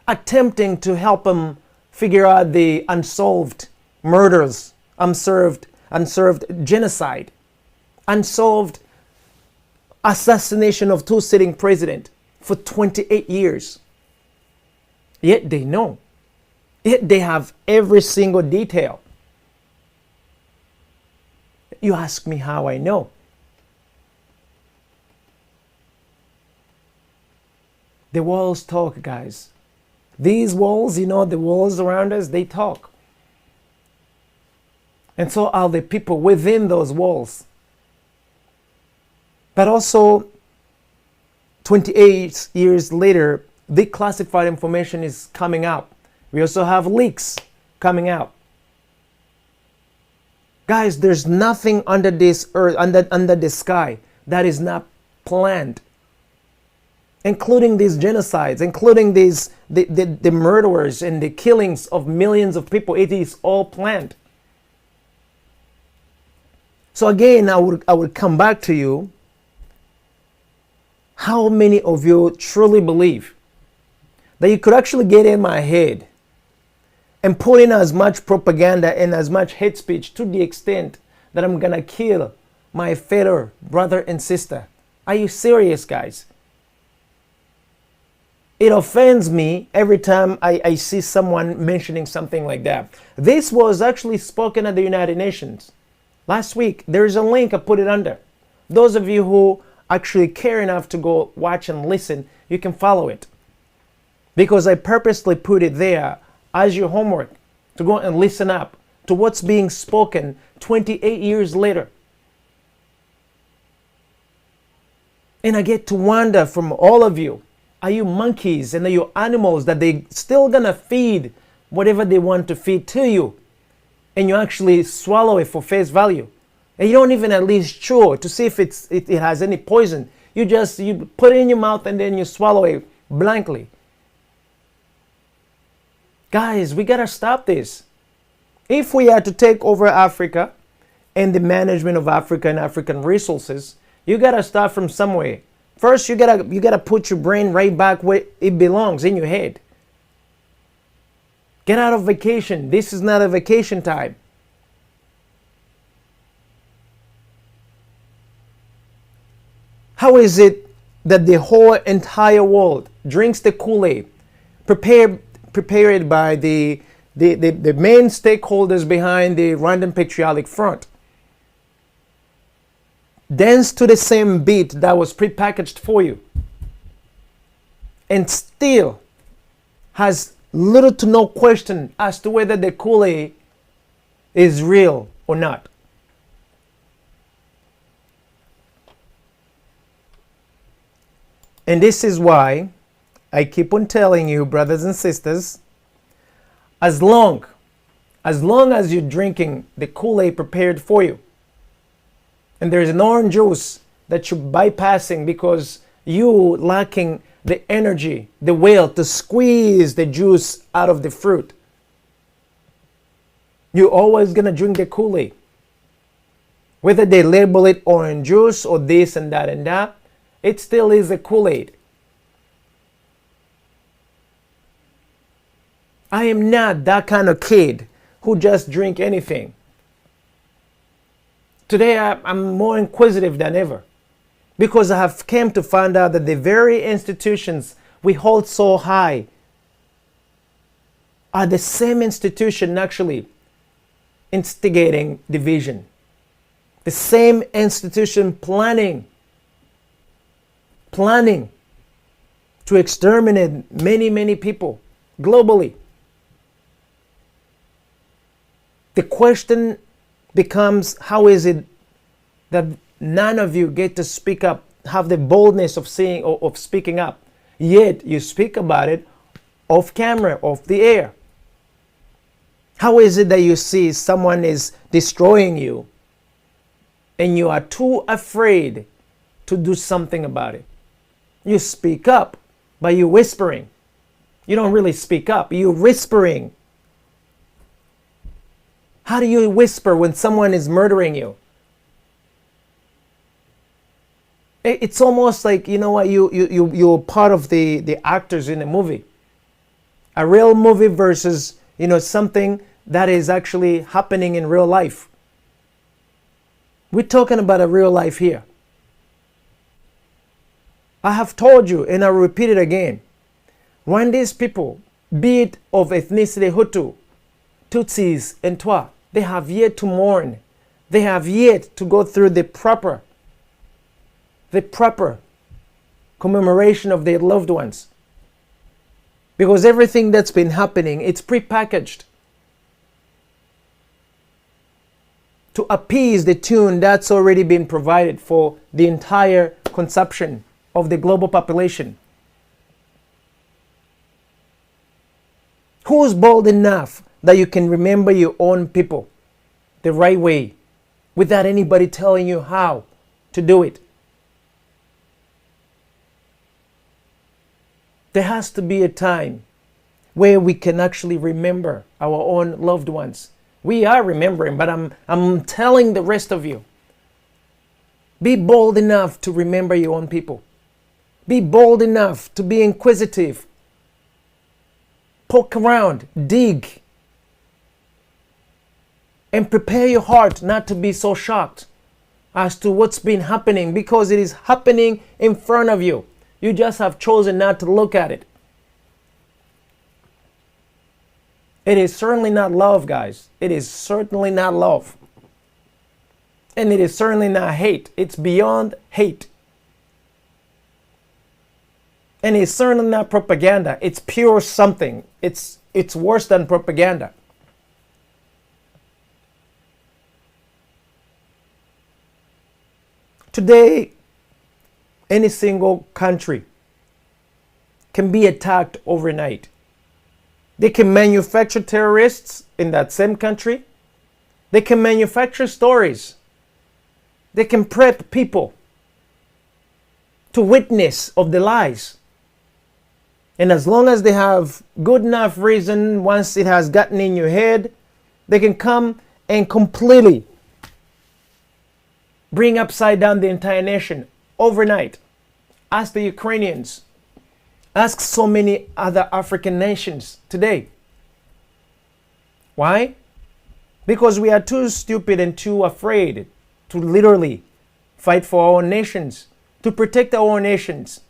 attempting to help them figure out the unsolved murders, unsolved genocide, unsolved assassination of two sitting presidents for 28 years. Yet they know. Yet they have every single detail. You ask me how I know. The walls talk, guys. These walls, the walls around us, they talk. And so are the people within those walls. But also, 28 years later, declassified information is coming out. We also have leaks coming out. Guys, there's nothing under this earth, under the sky, that is not planned. Including these genocides, including the murderers and the killings of millions of people. It is all planned. So again, I would come back to you. How many of you truly believe that you could actually get in my head and put in as much propaganda and as much hate speech to the extent that I'm gonna kill my fellow brother and sister? Are you serious, guys? It offends me every time I see someone mentioning something like that. This was actually spoken at the United Nations Last week, there's a link, I put it under. Those of you who actually care enough to go watch and listen, you can follow it. Because I purposely put it there as your homework to go and listen up to what's being spoken 28 years later. And I get to wonder from all of you, are you monkeys and are you animals that they still gonna feed whatever they want to feed to you? And you actually swallow it for face value. And you don't even at least chew to see if it has any poison. You put it in your mouth and then you swallow it blankly. Guys, we gotta stop this. If we are to take over Africa and the management of Africa and African resources, you gotta start from somewhere. First, you gotta put your brain right back where it belongs, in your head. Get out of vacation. This is not a vacation time. How is it that the whole entire world drinks the Kool-Aid prepared by the main stakeholders behind the Rwandan Patriotic Front? Dance to the same beat that was prepackaged for you, and still has little to no question as to whether the Kool-Aid is real or not. And this is why I keep on telling you, brothers and sisters, as long as you're drinking the Kool-Aid prepared for you, and there's an orange juice that you're bypassing because you lacking the energy, the will to squeeze the juice out of the fruit, you're always going to drink the Kool-Aid. Whether they label it orange juice or this and that, it still is a Kool-Aid. I am not that kind of kid who just drink anything. Today I'm more inquisitive than ever, because I have come to find out that the very institutions we hold so high are the same institution actually instigating division. The same institution planning to exterminate many people globally. The question becomes, how is it that none of you get to speak up, have the boldness of speaking up, yet you speak about it off camera, off the air? How is it that you see someone is destroying you and you are too afraid to do something about it? You speak up, but you're whispering. You don't really speak up, you're whispering. How do you whisper when someone is murdering you? It's almost like, you know what, you're part of the actors in a movie. A real movie versus, something that is actually happening in real life. We're talking about a real life here. I have told you, and I'll repeat it again. Rwandese people, be it of ethnicity Hutu, Tutsis, and Twa, they have yet to mourn. They have yet to go through the proper commemoration of their loved ones. Because everything that's been happening, it's prepackaged to appease the tune that's already been provided for the entire consumption of the global population. Who's bold enough that you can remember your own people the right way without anybody telling you how to do it? There has to be a time where we can actually remember our own loved ones. We are remembering, but I'm telling the rest of you, be bold enough to remember your own people. Be bold enough to be inquisitive. Poke around, dig, and prepare your heart not to be so shocked as to what's been happening, because it is happening in front of you. You just have chosen not to look at it. It is certainly not love, guys. It is certainly not love. And it is certainly not hate. It's beyond hate. And it's certainly not propaganda. It's pure something. It's worse than propaganda. Today, any single country can be attacked overnight. They can manufacture terrorists in that same country. They can manufacture stories. They can prep people to witness of the lies. And as long as they have good enough reason, once it has gotten in your head, they can come and completely bring upside down the entire nation overnight. Ask the Ukrainians. Ask so many other African nations today. Why? Because we are too stupid and too afraid to literally fight for our own nations, to protect our own nations.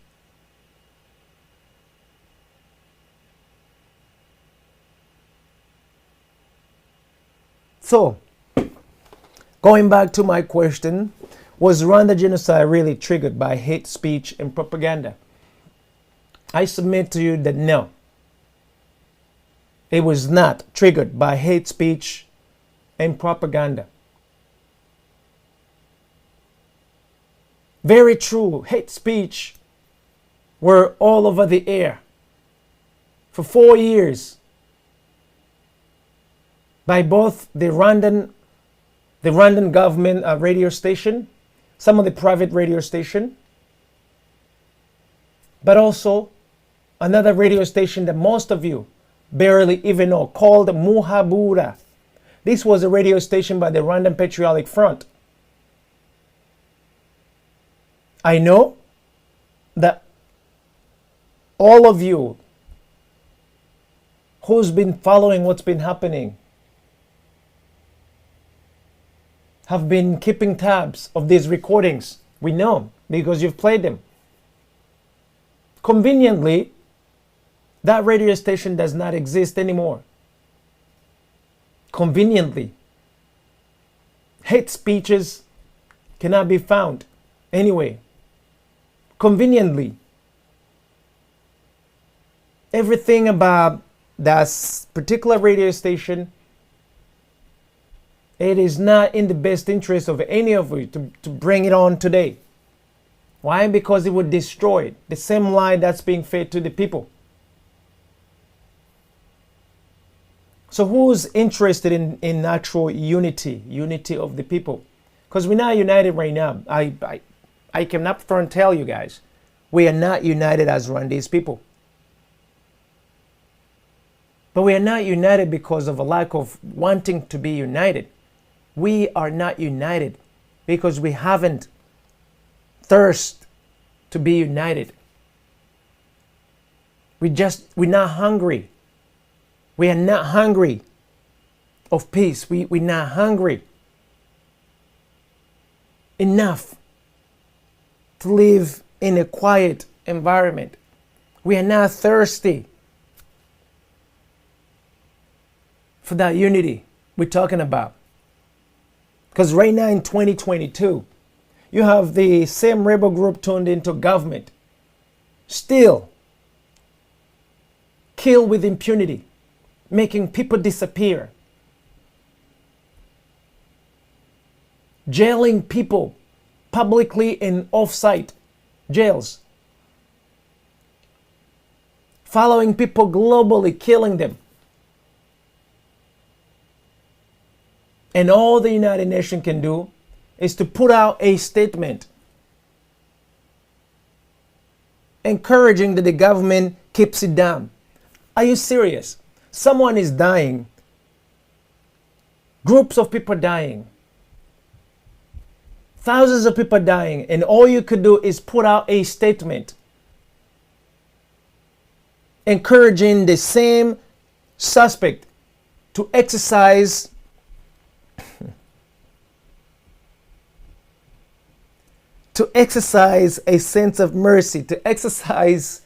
So, going back to my question, was Rwanda genocide really triggered by hate speech and propaganda? I submit to you that no. It was not triggered by hate speech and propaganda. Very true, hate speech were all over the air for 4 years by both the Rwandan government radio station, some of the private radio station, but also another radio station that most of you barely even know, called Muhabura. This was a radio station by the Rwandan Patriotic Front. I know that all of you who's been following what's been happening have been keeping tabs of these recordings. We know because you've played them. Conveniently, that radio station does not exist anymore. Conveniently. Hate speeches cannot be found anyway. Conveniently. Everything about that particular radio station, it is not in the best interest of any of you to bring it on today. Why? Because it would destroy the same lie that's being fed to the people. So who's interested in actual unity of the people? Because we're not united right now. I can up front tell you guys, we are not united as Rwandese people. But we are not united because of a lack of wanting to be united. We are not united because we haven't thirst to be united. We're not hungry. We are not hungry of peace. We're not hungry enough to live in a quiet environment. We are not thirsty for that unity we're talking about. Because right now in 2022, you have the same rebel group turned into government, still kill with impunity, making people disappear, jailing people publicly in off-site jails, following people globally, killing them. And all the United Nations can do is to put out a statement encouraging that the government keeps it down. Are you serious? Someone is dying. Groups of people dying. Thousands of people dying. And all you could do is put out a statement encouraging the same suspect to exercise a sense of mercy, to exercise,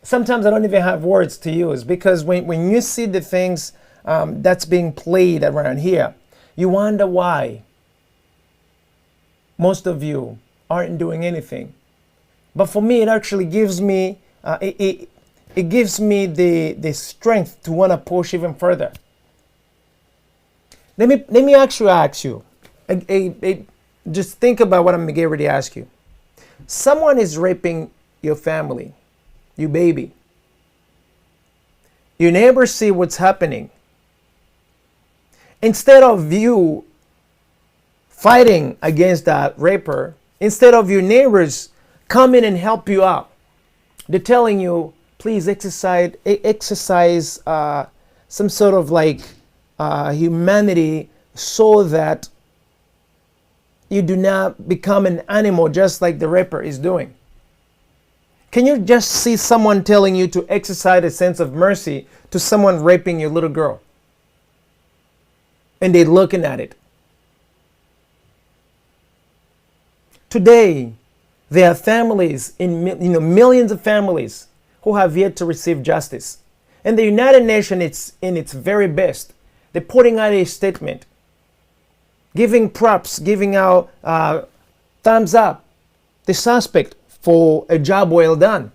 sometimes I don't even have words to use, because when you see the things that's being played around here, You wonder why most of you aren't doing anything. But for me, it actually gives me it gives me the strength to want to push even further. Let me actually ask you. Just think about what I'm getting ready to ask you. Someone is raping your family, your baby. Your neighbors see what's happening. Instead of you fighting against that raper, instead of your neighbors coming and help you out, they're telling you, please exercise some sort of like humanity so that you do not become an animal just like the raper is doing. Can you just see someone telling you to exercise a sense of mercy to someone raping your little girl? And they're looking at it. Today, there are families, millions of families who have yet to receive justice. And the United Nations, it's in its very best. They're putting out a statement, giving props, giving out thumbs up, the suspect for a job well done.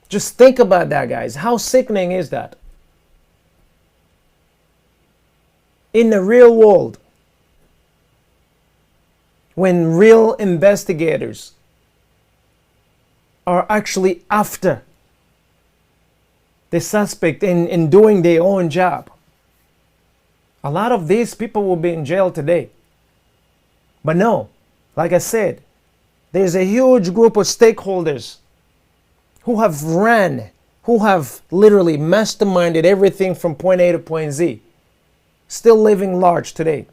Just think about that, guys. How sickening is that? In the real world, when real investigators are actually after the suspect in doing their own job, a lot of these people will be in jail today. But no, like I said, there's a huge group of stakeholders who have literally masterminded everything from point A to point Z, still living large today.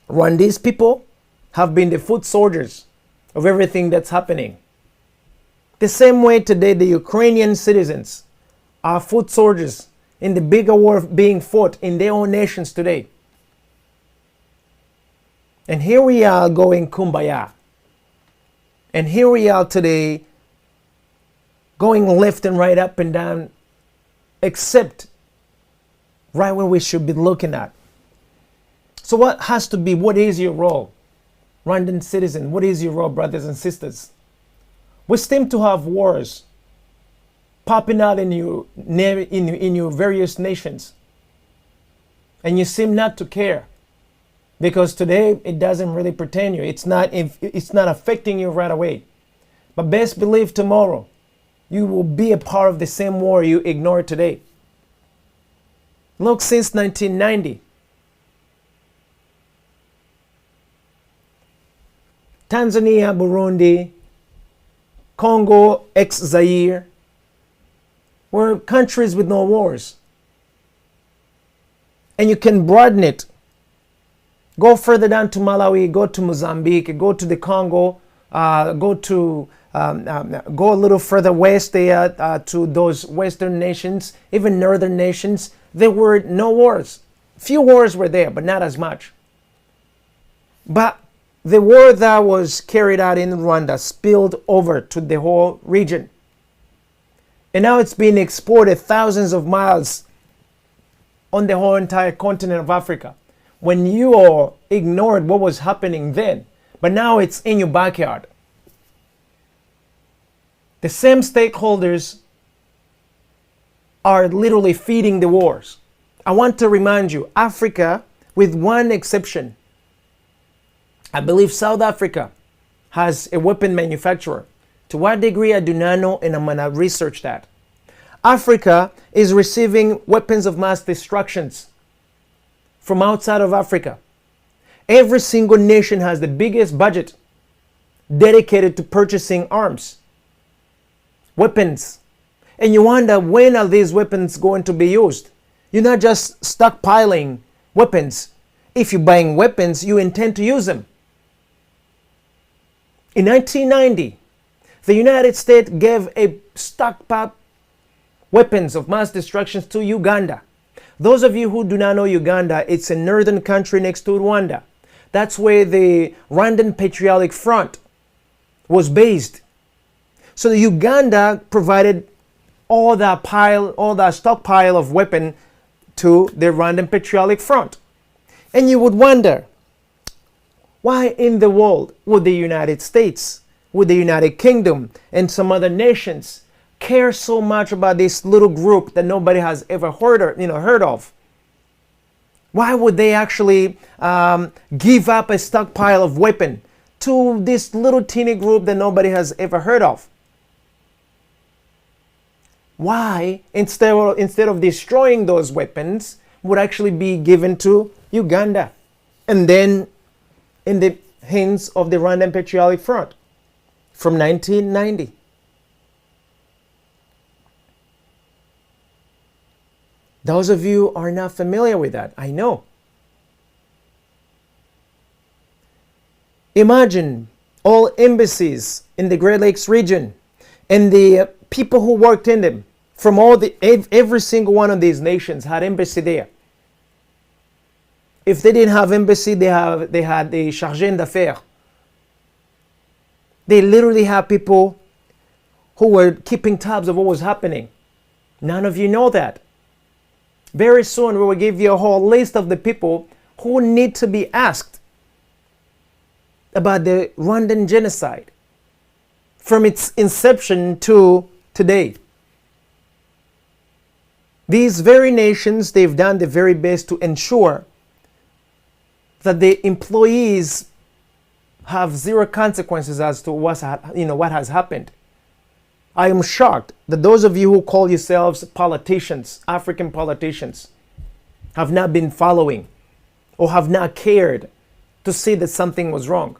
Rwandese people have been the foot soldiers of everything that's happening. The same way today the Ukrainian citizens are foot soldiers in the bigger war being fought in their own nations today. And here we are going kumbaya. And here we are today going left and right, up and down, except right where we should be looking at. So what is your role? Rwandan citizen, what is your role, brothers and sisters? We seem to have wars popping out in your various nations. And you seem not to care. Because today it doesn't really pertain you. It's not affecting you right away. But best believe tomorrow you will be a part of the same war you ignored today. Look, since 1990, Tanzania, Burundi, Congo, ex-Zaire were countries with no wars. And you can broaden it. Go further down to Malawi, go to Mozambique, go to the Congo, go a little further west there to those western nations, even northern nations. There were no wars. Few wars were there, but not as much. But the war that was carried out in Rwanda spilled over to the whole region. And now it's being exported thousands of miles on the whole entire continent of Africa. When you all ignored what was happening then, but now it's in your backyard. The same stakeholders are literally feeding the wars. I want to remind you, Africa, with one exception, I believe South Africa has a weapon manufacturer. To what degree, I do not know, and I'm going to research that. Africa is receiving weapons of mass destruction from outside of Africa. Every single nation has the biggest budget dedicated to purchasing arms, weapons. And you wonder, when are these weapons going to be used? You're not just stockpiling weapons. If you're buying weapons, you intend to use them. In 1990, the United States gave a stockpile weapons of mass destruction to Uganda. Those of you who do not know Uganda, it's a northern country next to Rwanda. That's where the Rwandan Patriotic Front was based. So Uganda provided all that stockpile of weapon to the Rwandan Patriotic Front. And you would wonder, why in the world would the United States, would the United Kingdom, and some other nations care so much about this little group that nobody has ever heard of? Why would they actually give up a stockpile of weapons to this little teeny group that nobody has ever heard of? Why, instead of destroying those weapons, would actually be given to Uganda and then in the hands of the Rwandan Patriotic Front from 1990? Those of you are not familiar with that, I know. Imagine all embassies in the Great Lakes region and the people who worked in them from every single one of these nations had embassy there. If they didn't have embassy, they had the chargé d'affaires. They literally have people who were keeping tabs of what was happening. None of you know that. Very soon we will give you a whole list of the people who need to be asked about the Rwandan genocide from its inception to today. These very nations, they've done the very best to ensure that the employees have zero consequences as to what has happened. I am shocked that those of you who call yourselves politicians, African politicians, have not been following or have not cared to see that something was wrong.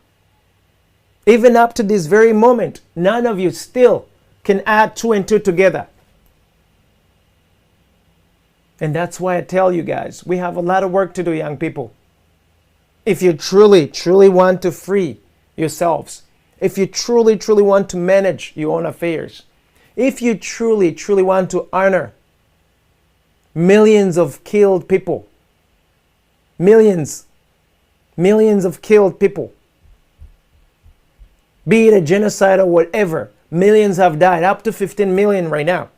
Even up to this very moment, none of you still can add 2 and 2 together. And that's why I tell you guys, we have a lot of work to do, young people. If you truly, truly want to free yourselves, if you truly, truly want to manage your own affairs, if you truly, truly want to honor millions of killed people, millions of killed people, be it a genocide or whatever, millions have died, up to 15 million right now.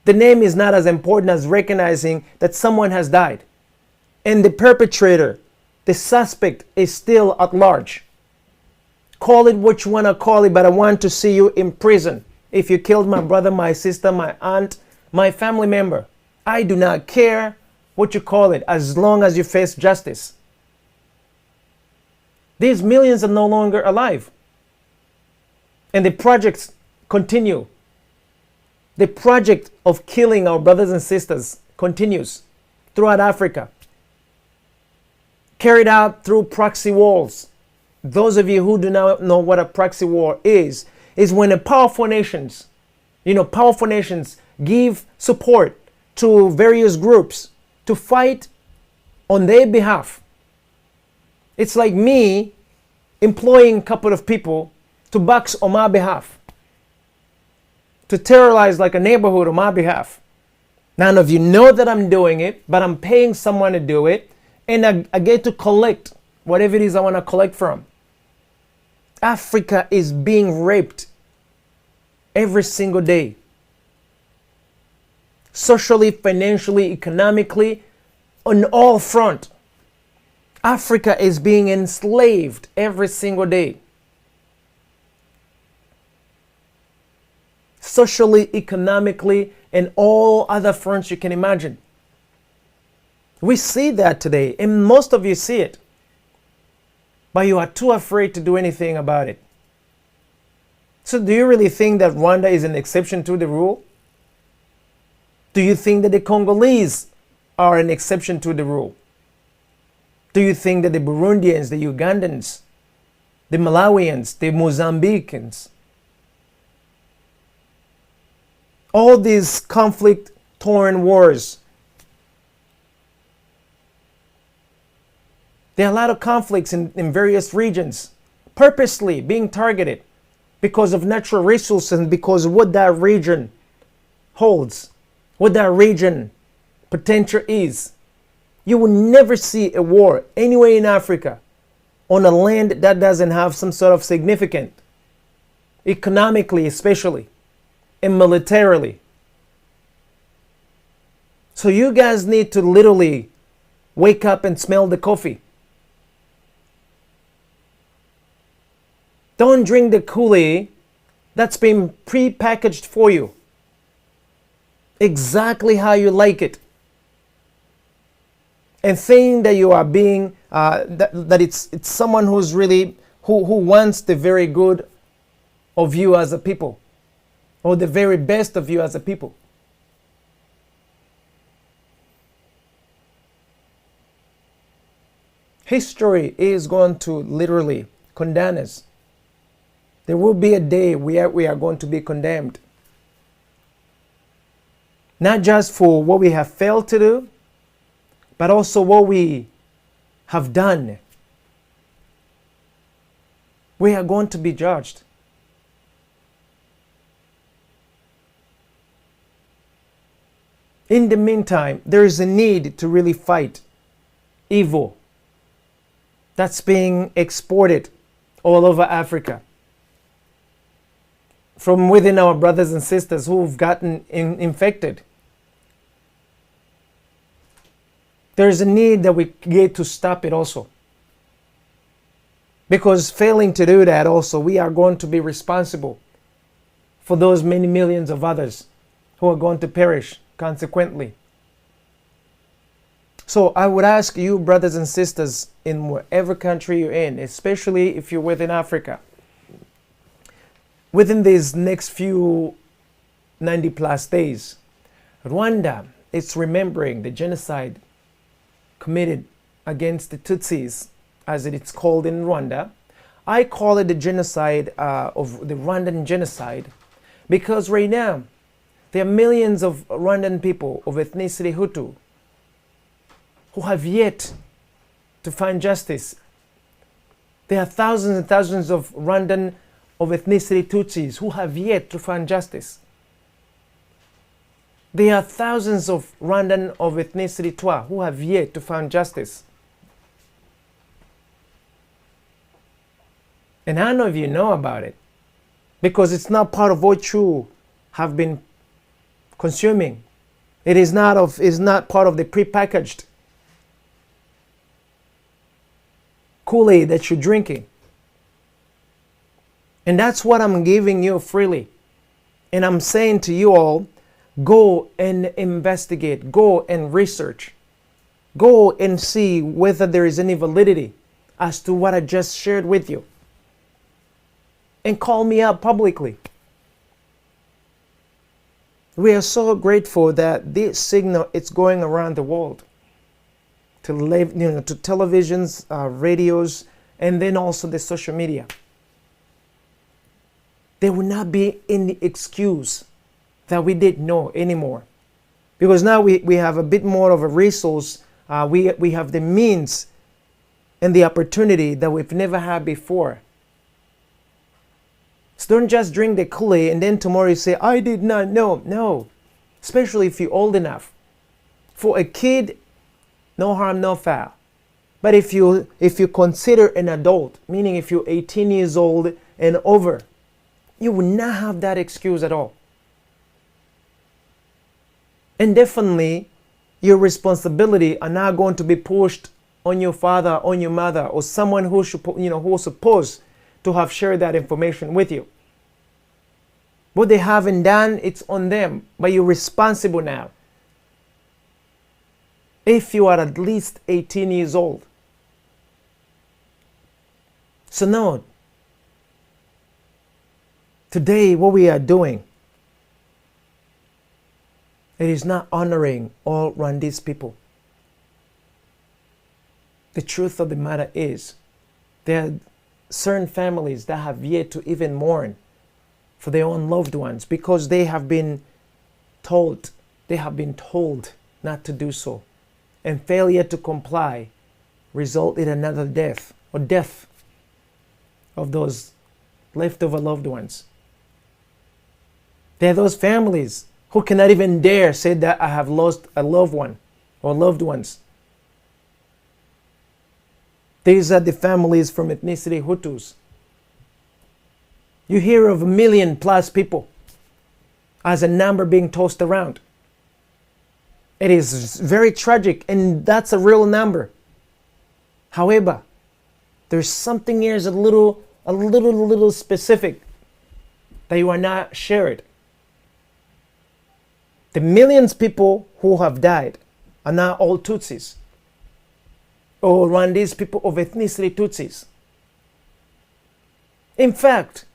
The name is not as important as recognizing that someone has died. And the perpetrator, the suspect, is still at large. Call it what you want to call it, but I want to see you in prison. If you killed my brother, my sister, my aunt, my family member, I do not care what you call it, as long as you face justice. These millions are no longer alive. And the projects continue. The project of killing our brothers and sisters continues throughout Africa. Carried out through proxy wars. Those of you who do not know what a proxy war is when the powerful nations give support to various groups to fight on their behalf. It's like me employing a couple of people to box on my behalf, to terrorize like a neighborhood on my behalf. None of you know that I'm doing it, but I'm paying someone to do it, and I get to collect whatever it is I want to collect from. Africa is being raped every single day. Socially, financially, economically, on all fronts. Africa is being enslaved every single day. Socially, economically, and all other fronts you can imagine. We see that today, and most of you see it. But you are too afraid to do anything about it. So do you really think that Rwanda is an exception to the rule? Do you think that the Congolese are an exception to the rule? Do you think that the Burundians, the Ugandans, the Malawians, the Mozambicans, all these conflict-torn wars, there are a lot of conflicts in various regions, purposely being targeted because of natural resources and because of what that region holds, what that region potential is. You will never see a war anywhere in Africa on a land that doesn't have some sort of significant, economically especially, and militarily. So you guys need to literally wake up and smell the coffee. Don't drink the Kool-Aid that's been pre-packaged for you. Exactly how you like it. And think that you are being, that it's someone who's really, who wants the very good of you as a people. Or the very best of you as a people. History is going to literally condemn us. There will be a day where we are going to be condemned. Not just for what we have failed to do, but also what we have done. We are going to be judged. In the meantime, there is a need to really fight evil that's being exported all over Africa. From within our brothers and sisters who've gotten infected. There's a need that we get to stop it also. Because failing to do that also, we are going to be responsible for those many millions of others who are going to perish consequently. So I would ask you, brothers and sisters, in whatever country you're in, especially if you're within Africa, within these next few 90 plus days, Rwanda is remembering the genocide committed against the Tutsis, as it's called in Rwanda. I call it the genocide of the Rwandan Genocide because right now there are millions of Rwandan people of ethnicity Hutu who have yet to find justice. There are thousands and thousands of Rwandan of ethnicity Tutsis who have yet to find justice. There are thousands of Rwandan of ethnicity Twa who have yet to find justice. And I know if you know about it, because it's not part of what you have been consuming. It is not part of the prepackaged Kool-Aid that you're drinking. And that's what I'm giving you freely. And I'm saying to you all, go and investigate, go and research, go and see whether there is any validity as to what I just shared with you. And call me out publicly. We are so grateful that this signal is going around the world to to televisions, radios, and then also the social media. There will not be any excuse that we didn't know anymore. Because now we have a bit more of a resource. We have the means and the opportunity that we've never had before. So don't just drink the Kool-Aid and then tomorrow you say, I did not know. No, especially if you're old enough. For a kid, no harm, no foul. But if you consider an adult, meaning if you're 18 years old and over, you will not have that excuse at all. And definitely, your responsibility are not going to be pushed on your father, on your mother, or someone who should, who was supposed to have shared that information with you. What they haven't done, it's on them, but you're responsible now. If you are at least 18 years old. So no, today what we are doing, it is not honoring all Rwandese people. The truth of the matter is, there are certain families that have yet to even mourn for their own loved ones because they have been told not to do so. And failure to comply result in another death or death of those leftover loved ones. There are those families who cannot even dare say that I have lost a loved one or loved ones. These are the families from ethnicity Hutus. You hear of 1 million+ people as a number being tossed around. It is very tragic, and that's a real number. However, there's something here is a little specific that you are not shared. The millions of people who have died are not all Tutsis or Rwandese people of ethnicity Tutsis. In fact,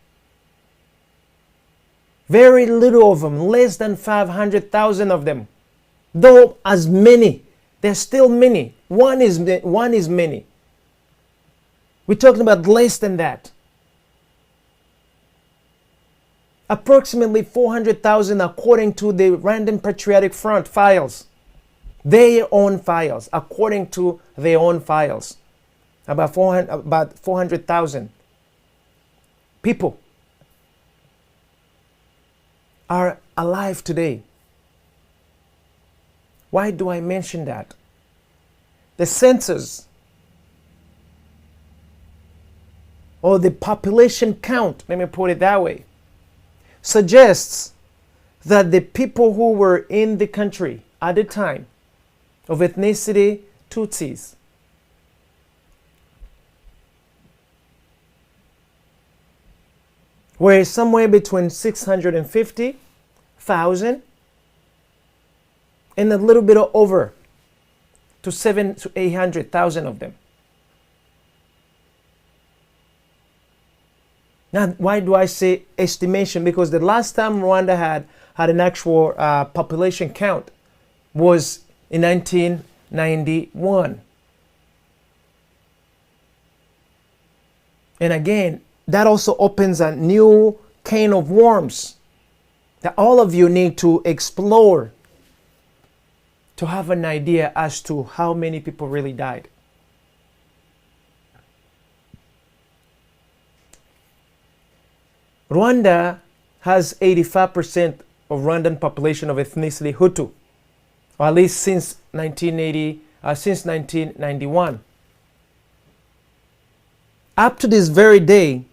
very little of them, less than 500,000 of them, though as many, there's still many. One is many. We're talking about less than that. Approximately 400,000 according to the Rwandan Patriotic Front files. Their own files, according to their own files. About 400,000 people are alive today. Why do I mention that? The census or the population count, let me put it that way, suggests that the people who were in the country at the time of ethnicity Tutsis were somewhere between 650,000 and a little bit over to 700,000 to 800,000 of them. Now, why do I say estimation? Because the last time Rwanda had an actual population count was in 1991. And again, that also opens a new can of worms that all of you need to explore to have an idea as to how many people really died. Rwanda has 85% of Rwandan population of ethnicity Hutu, or at least since 1991. Up to this very day,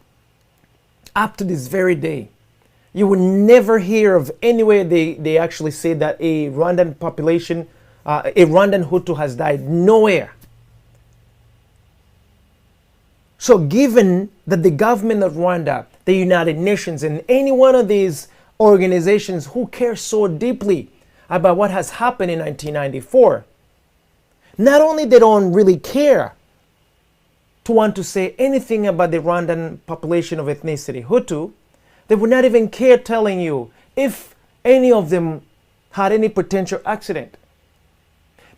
you will never hear of anywhere they actually say that a Rwandan population, a Rwandan Hutu has died. Nowhere. So given that the government of Rwanda, the United Nations, and any one of these organizations who care so deeply about what has happened in 1994, not only they don't really care to want to say anything about the Rwandan population of ethnicity Hutu, they would not even care telling you if any of them had any potential accident.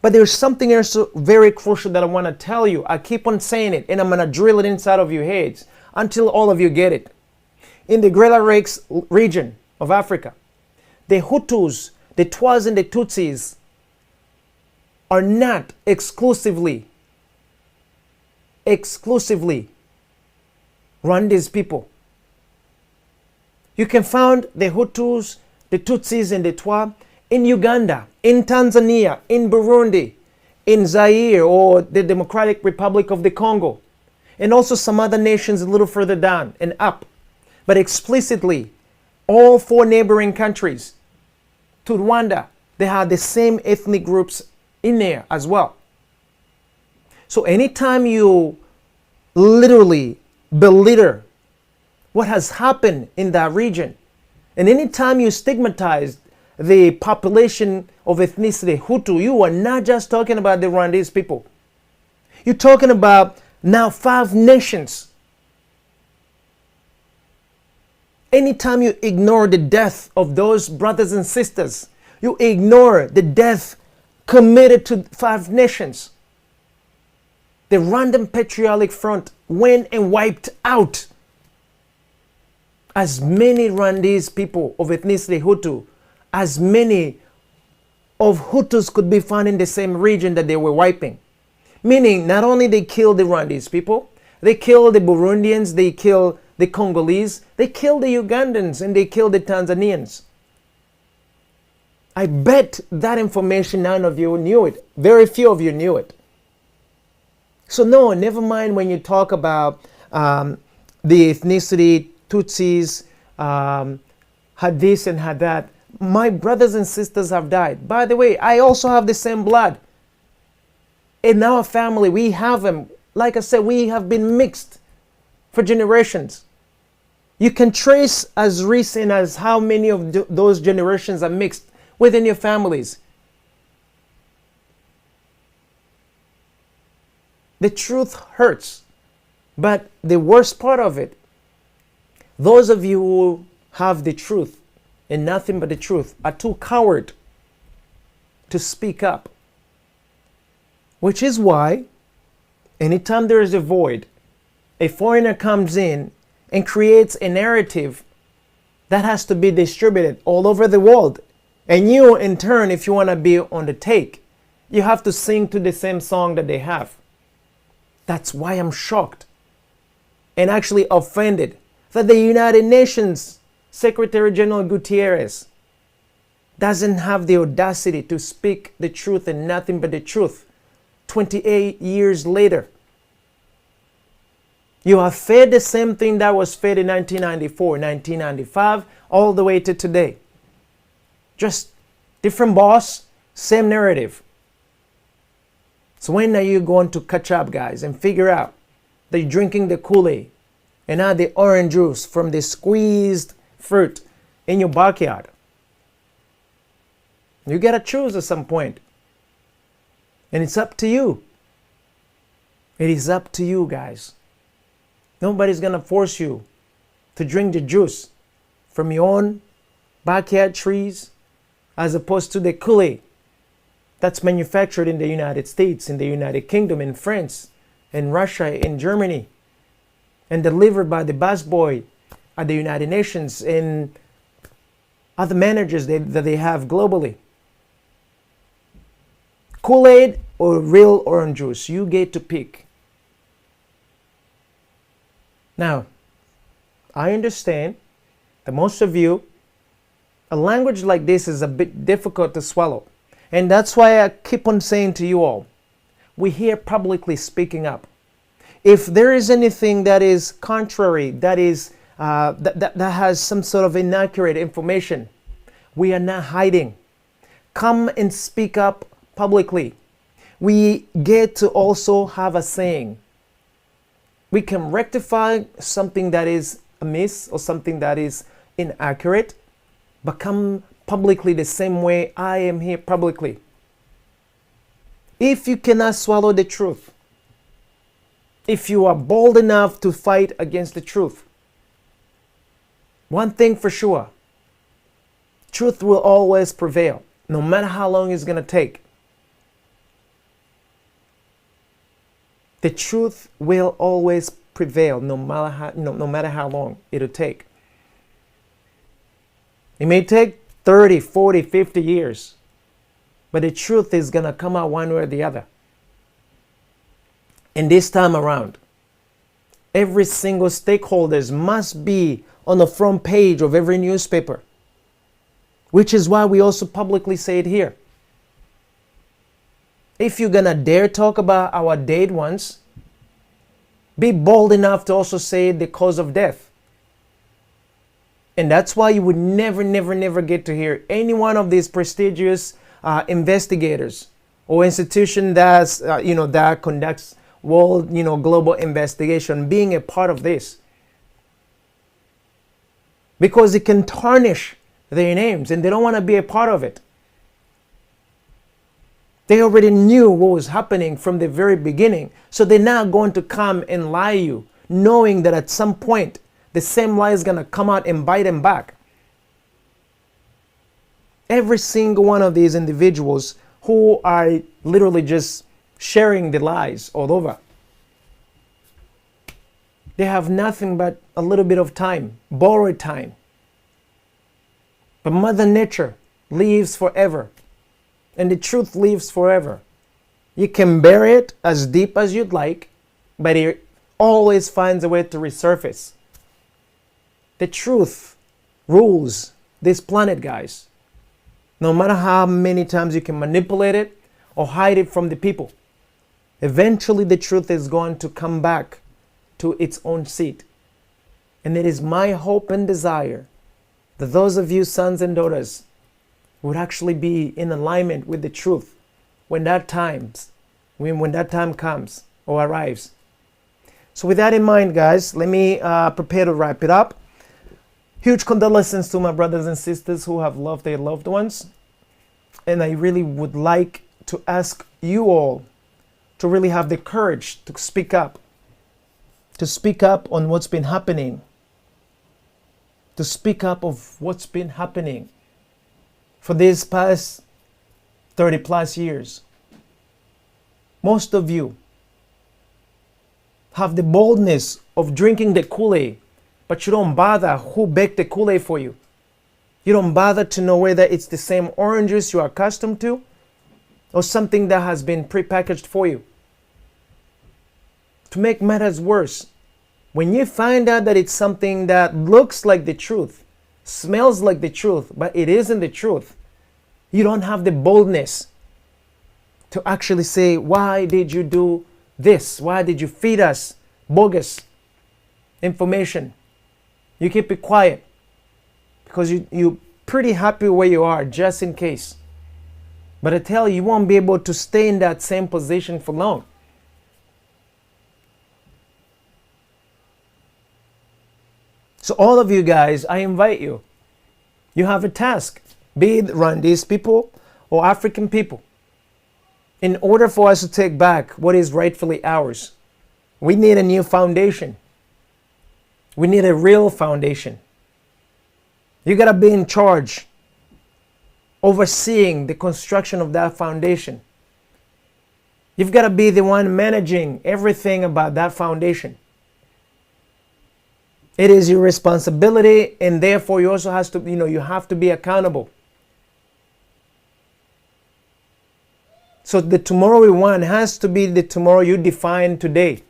But there's something else very crucial that I want to tell you. I keep on saying it, and I'm going to drill it inside of your heads until all of you get it. In the Great Lakes region of Africa, the Hutus, the Tutsis, and the Tutsis are not exclusively Rwandese people. You can find the Hutus, the Tutsis, and the Twa in Uganda, in Tanzania, in Burundi, in Zaire or the Democratic Republic of the Congo, and also some other nations a little further down and up. But explicitly, all four neighboring countries to Rwanda, they have the same ethnic groups in there as well. So anytime you literally belittle what has happened in that region, and anytime you stigmatize the population of ethnicity Hutu, you are not just talking about the Rwandese people. You're talking about now 5 nations. Anytime you ignore the death of those brothers and sisters, you ignore the death committed to 5 nations. The Rwandan Patriotic Front went and wiped out as many Rwandese people of ethnicity Hutu, as many of Hutus could be found in the same region that they were wiping. Meaning, not only they killed the Rwandese people, they killed the Burundians, they killed the Congolese, they killed the Ugandans, and they killed the Tanzanians. I bet that information none of you knew it. Very few of you knew it. So no, never mind when you talk about the ethnicity, Tutsis, had this and had that. my brothers and sisters have died. By the way, I also have the same blood. In our family, we have them. Like I said, we have been mixed for generations. You can trace as recent as how many of those generations are mixed within your families. The truth hurts. But the worst part of it, those of you who have the truth and nothing but the truth are too coward to speak up. Which is why anytime there is a void, a foreigner comes in and creates a narrative that has to be distributed all over the world. And you, in turn, if you want to be on the take, you have to sing to the same song that they have. That's why I'm shocked and actually offended that the United Nations Secretary General Guterres doesn't have the audacity to speak the truth and nothing but the truth 28 years later. You are fed the same thing that was fed in 1994, 1995, all the way to today. Just different boss, same narrative. So when are you going to catch up, guys, and figure out that you're drinking the Kool-Aid and not the orange juice from the squeezed fruit in your backyard? You got to choose at some point. And it's up to you. It is up to you, guys. Nobody's going to force you to drink the juice from your own backyard trees as opposed to the Kool-Aid that's manufactured in the United States, in the United Kingdom, in France, in Russia, in Germany, and delivered by the busboy at the United Nations and other managers that they have globally. Kool-Aid or real orange juice, you get to pick. Now, I understand that most of you, a language like this is a bit difficult to swallow. And that's why I keep on saying to you all, we hear publicly speaking up. If there is anything that is contrary, that is that has some sort of inaccurate information, we are not hiding. Come and speak up publicly. We get to also have a saying. We can rectify something that is amiss or something that is inaccurate, but come publicly the same way I am here publicly. If you cannot swallow the truth, if you are bold enough to fight against the truth, one thing for sure, truth will always prevail, no matter how long it's going to take. The truth will always prevail, no matter how long it'll take. It may take 30, 40, 50 years, but the truth is going to come out one way or the other. And this time around, every single stakeholders must be on the front page of every newspaper, which is why we also publicly say it here. If you're going to dare talk about our dead ones, be bold enough to also say the cause of death. And that's why you would never get to hear any one of these prestigious investigators or institution that's that conducts world global investigation being a part of this, because it can tarnish their names and they don't want to be a part of it. They already knew what was happening from the very beginning, so they're not going to come and lie you, knowing that at some point the same lie is going to come out and bite them back. Every single one of these individuals who are literally just sharing the lies all over, they have nothing but a little bit of time, borrowed time. But Mother Nature lives forever, and the truth lives forever. You can bury it as deep as you'd like, but it always finds a way to resurface. The truth rules this planet, guys. No matter how many times you can manipulate it or hide it from the people, eventually the truth is going to come back to its own seat. And it is my hope and desire that those of you sons and daughters would actually be in alignment with the truth when that time comes or arrives. So with that in mind, guys, let me prepare to wrap it up. Huge condolences to my brothers and sisters who have lost their loved ones. And I really would like to ask you all to really have the courage to speak up on what's been happening, to speak up of what's been happening for these past 30 plus years. Most of you have the boldness of drinking the Kool-Aid, but you don't bother who baked the Kool-Aid for you. You don't bother to know whether it's the same orange juice you're accustomed to or something that has been prepackaged for you. To make matters worse, when you find out that it's something that looks like the truth, smells like the truth, but it isn't the truth, you don't have the boldness to actually say, why did you do this? Why did you feed us bogus information? You keep it quiet because you're pretty happy where you are, just in case. But I tell you, you won't be able to stay in that same position for long. So all of you guys, I invite you. You have a task, be it Rwandese people or African people. In order for us to take back what is rightfully ours, we need a new foundation. We need a real foundation. You gotta be in charge, overseeing the construction of that foundation. You've gotta be the one managing everything about that foundation. It is your responsibility, and therefore you also you have to be accountable. So the tomorrow we want has to be the tomorrow you define today.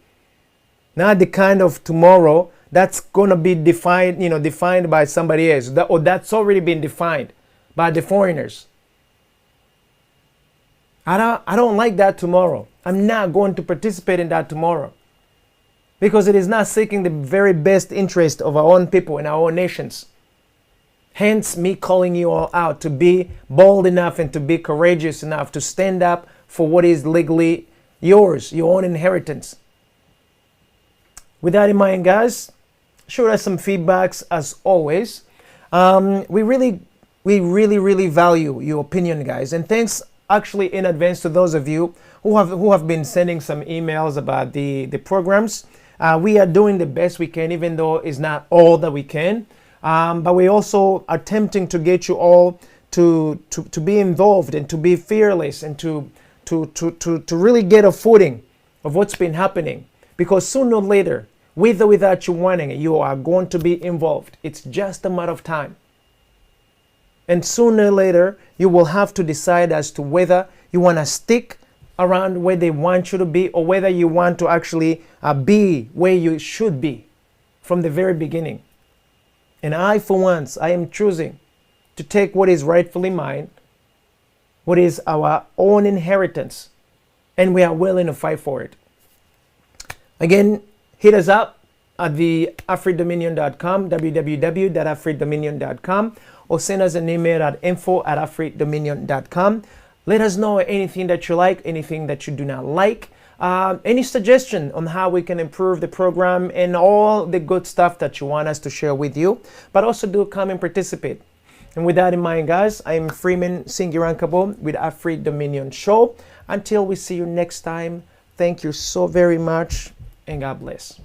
Not the kind of tomorrow that's gonna be defined by somebody else, or that's already been defined by the foreigners. I don't like that tomorrow. I'm not going to participate in that tomorrow. Because it is not seeking the very best interest of our own people and our own nations. Hence me calling you all out to be bold enough and to be courageous enough to stand up for what is legally yours, your own inheritance. With that in mind, guys, shoot us some feedbacks as always. We really value your opinion, guys. And thanks actually in advance to those of you who have been sending some emails about the programs. We are doing the best we can, even though it's not all that we can. But we also are attempting to get you all to be involved and to be fearless and to really get a footing of what's been happening. Because sooner or later, with or without you wanting it, you are going to be involved. It's just a matter of time. And sooner or later, you will have to decide as to whether you want to stick around where they want you to be or whether you want to actually be where you should be from the very beginning. And I, for once, I am choosing to take what is rightfully mine, what is our own inheritance, and we are willing to fight for it. Again, hit us up at the afridominion.com, www.afridominion.com, or send us an email at info@afridominion.com. Let us know anything that you like, anything that you do not like, any suggestion on how we can improve the program, and all the good stuff that you want us to share with you. But also do come and participate. And with that in mind, guys, I'm Freeman Singirankabo with Afri Dominion Show. Until we see you next time, thank you so very much, and God bless.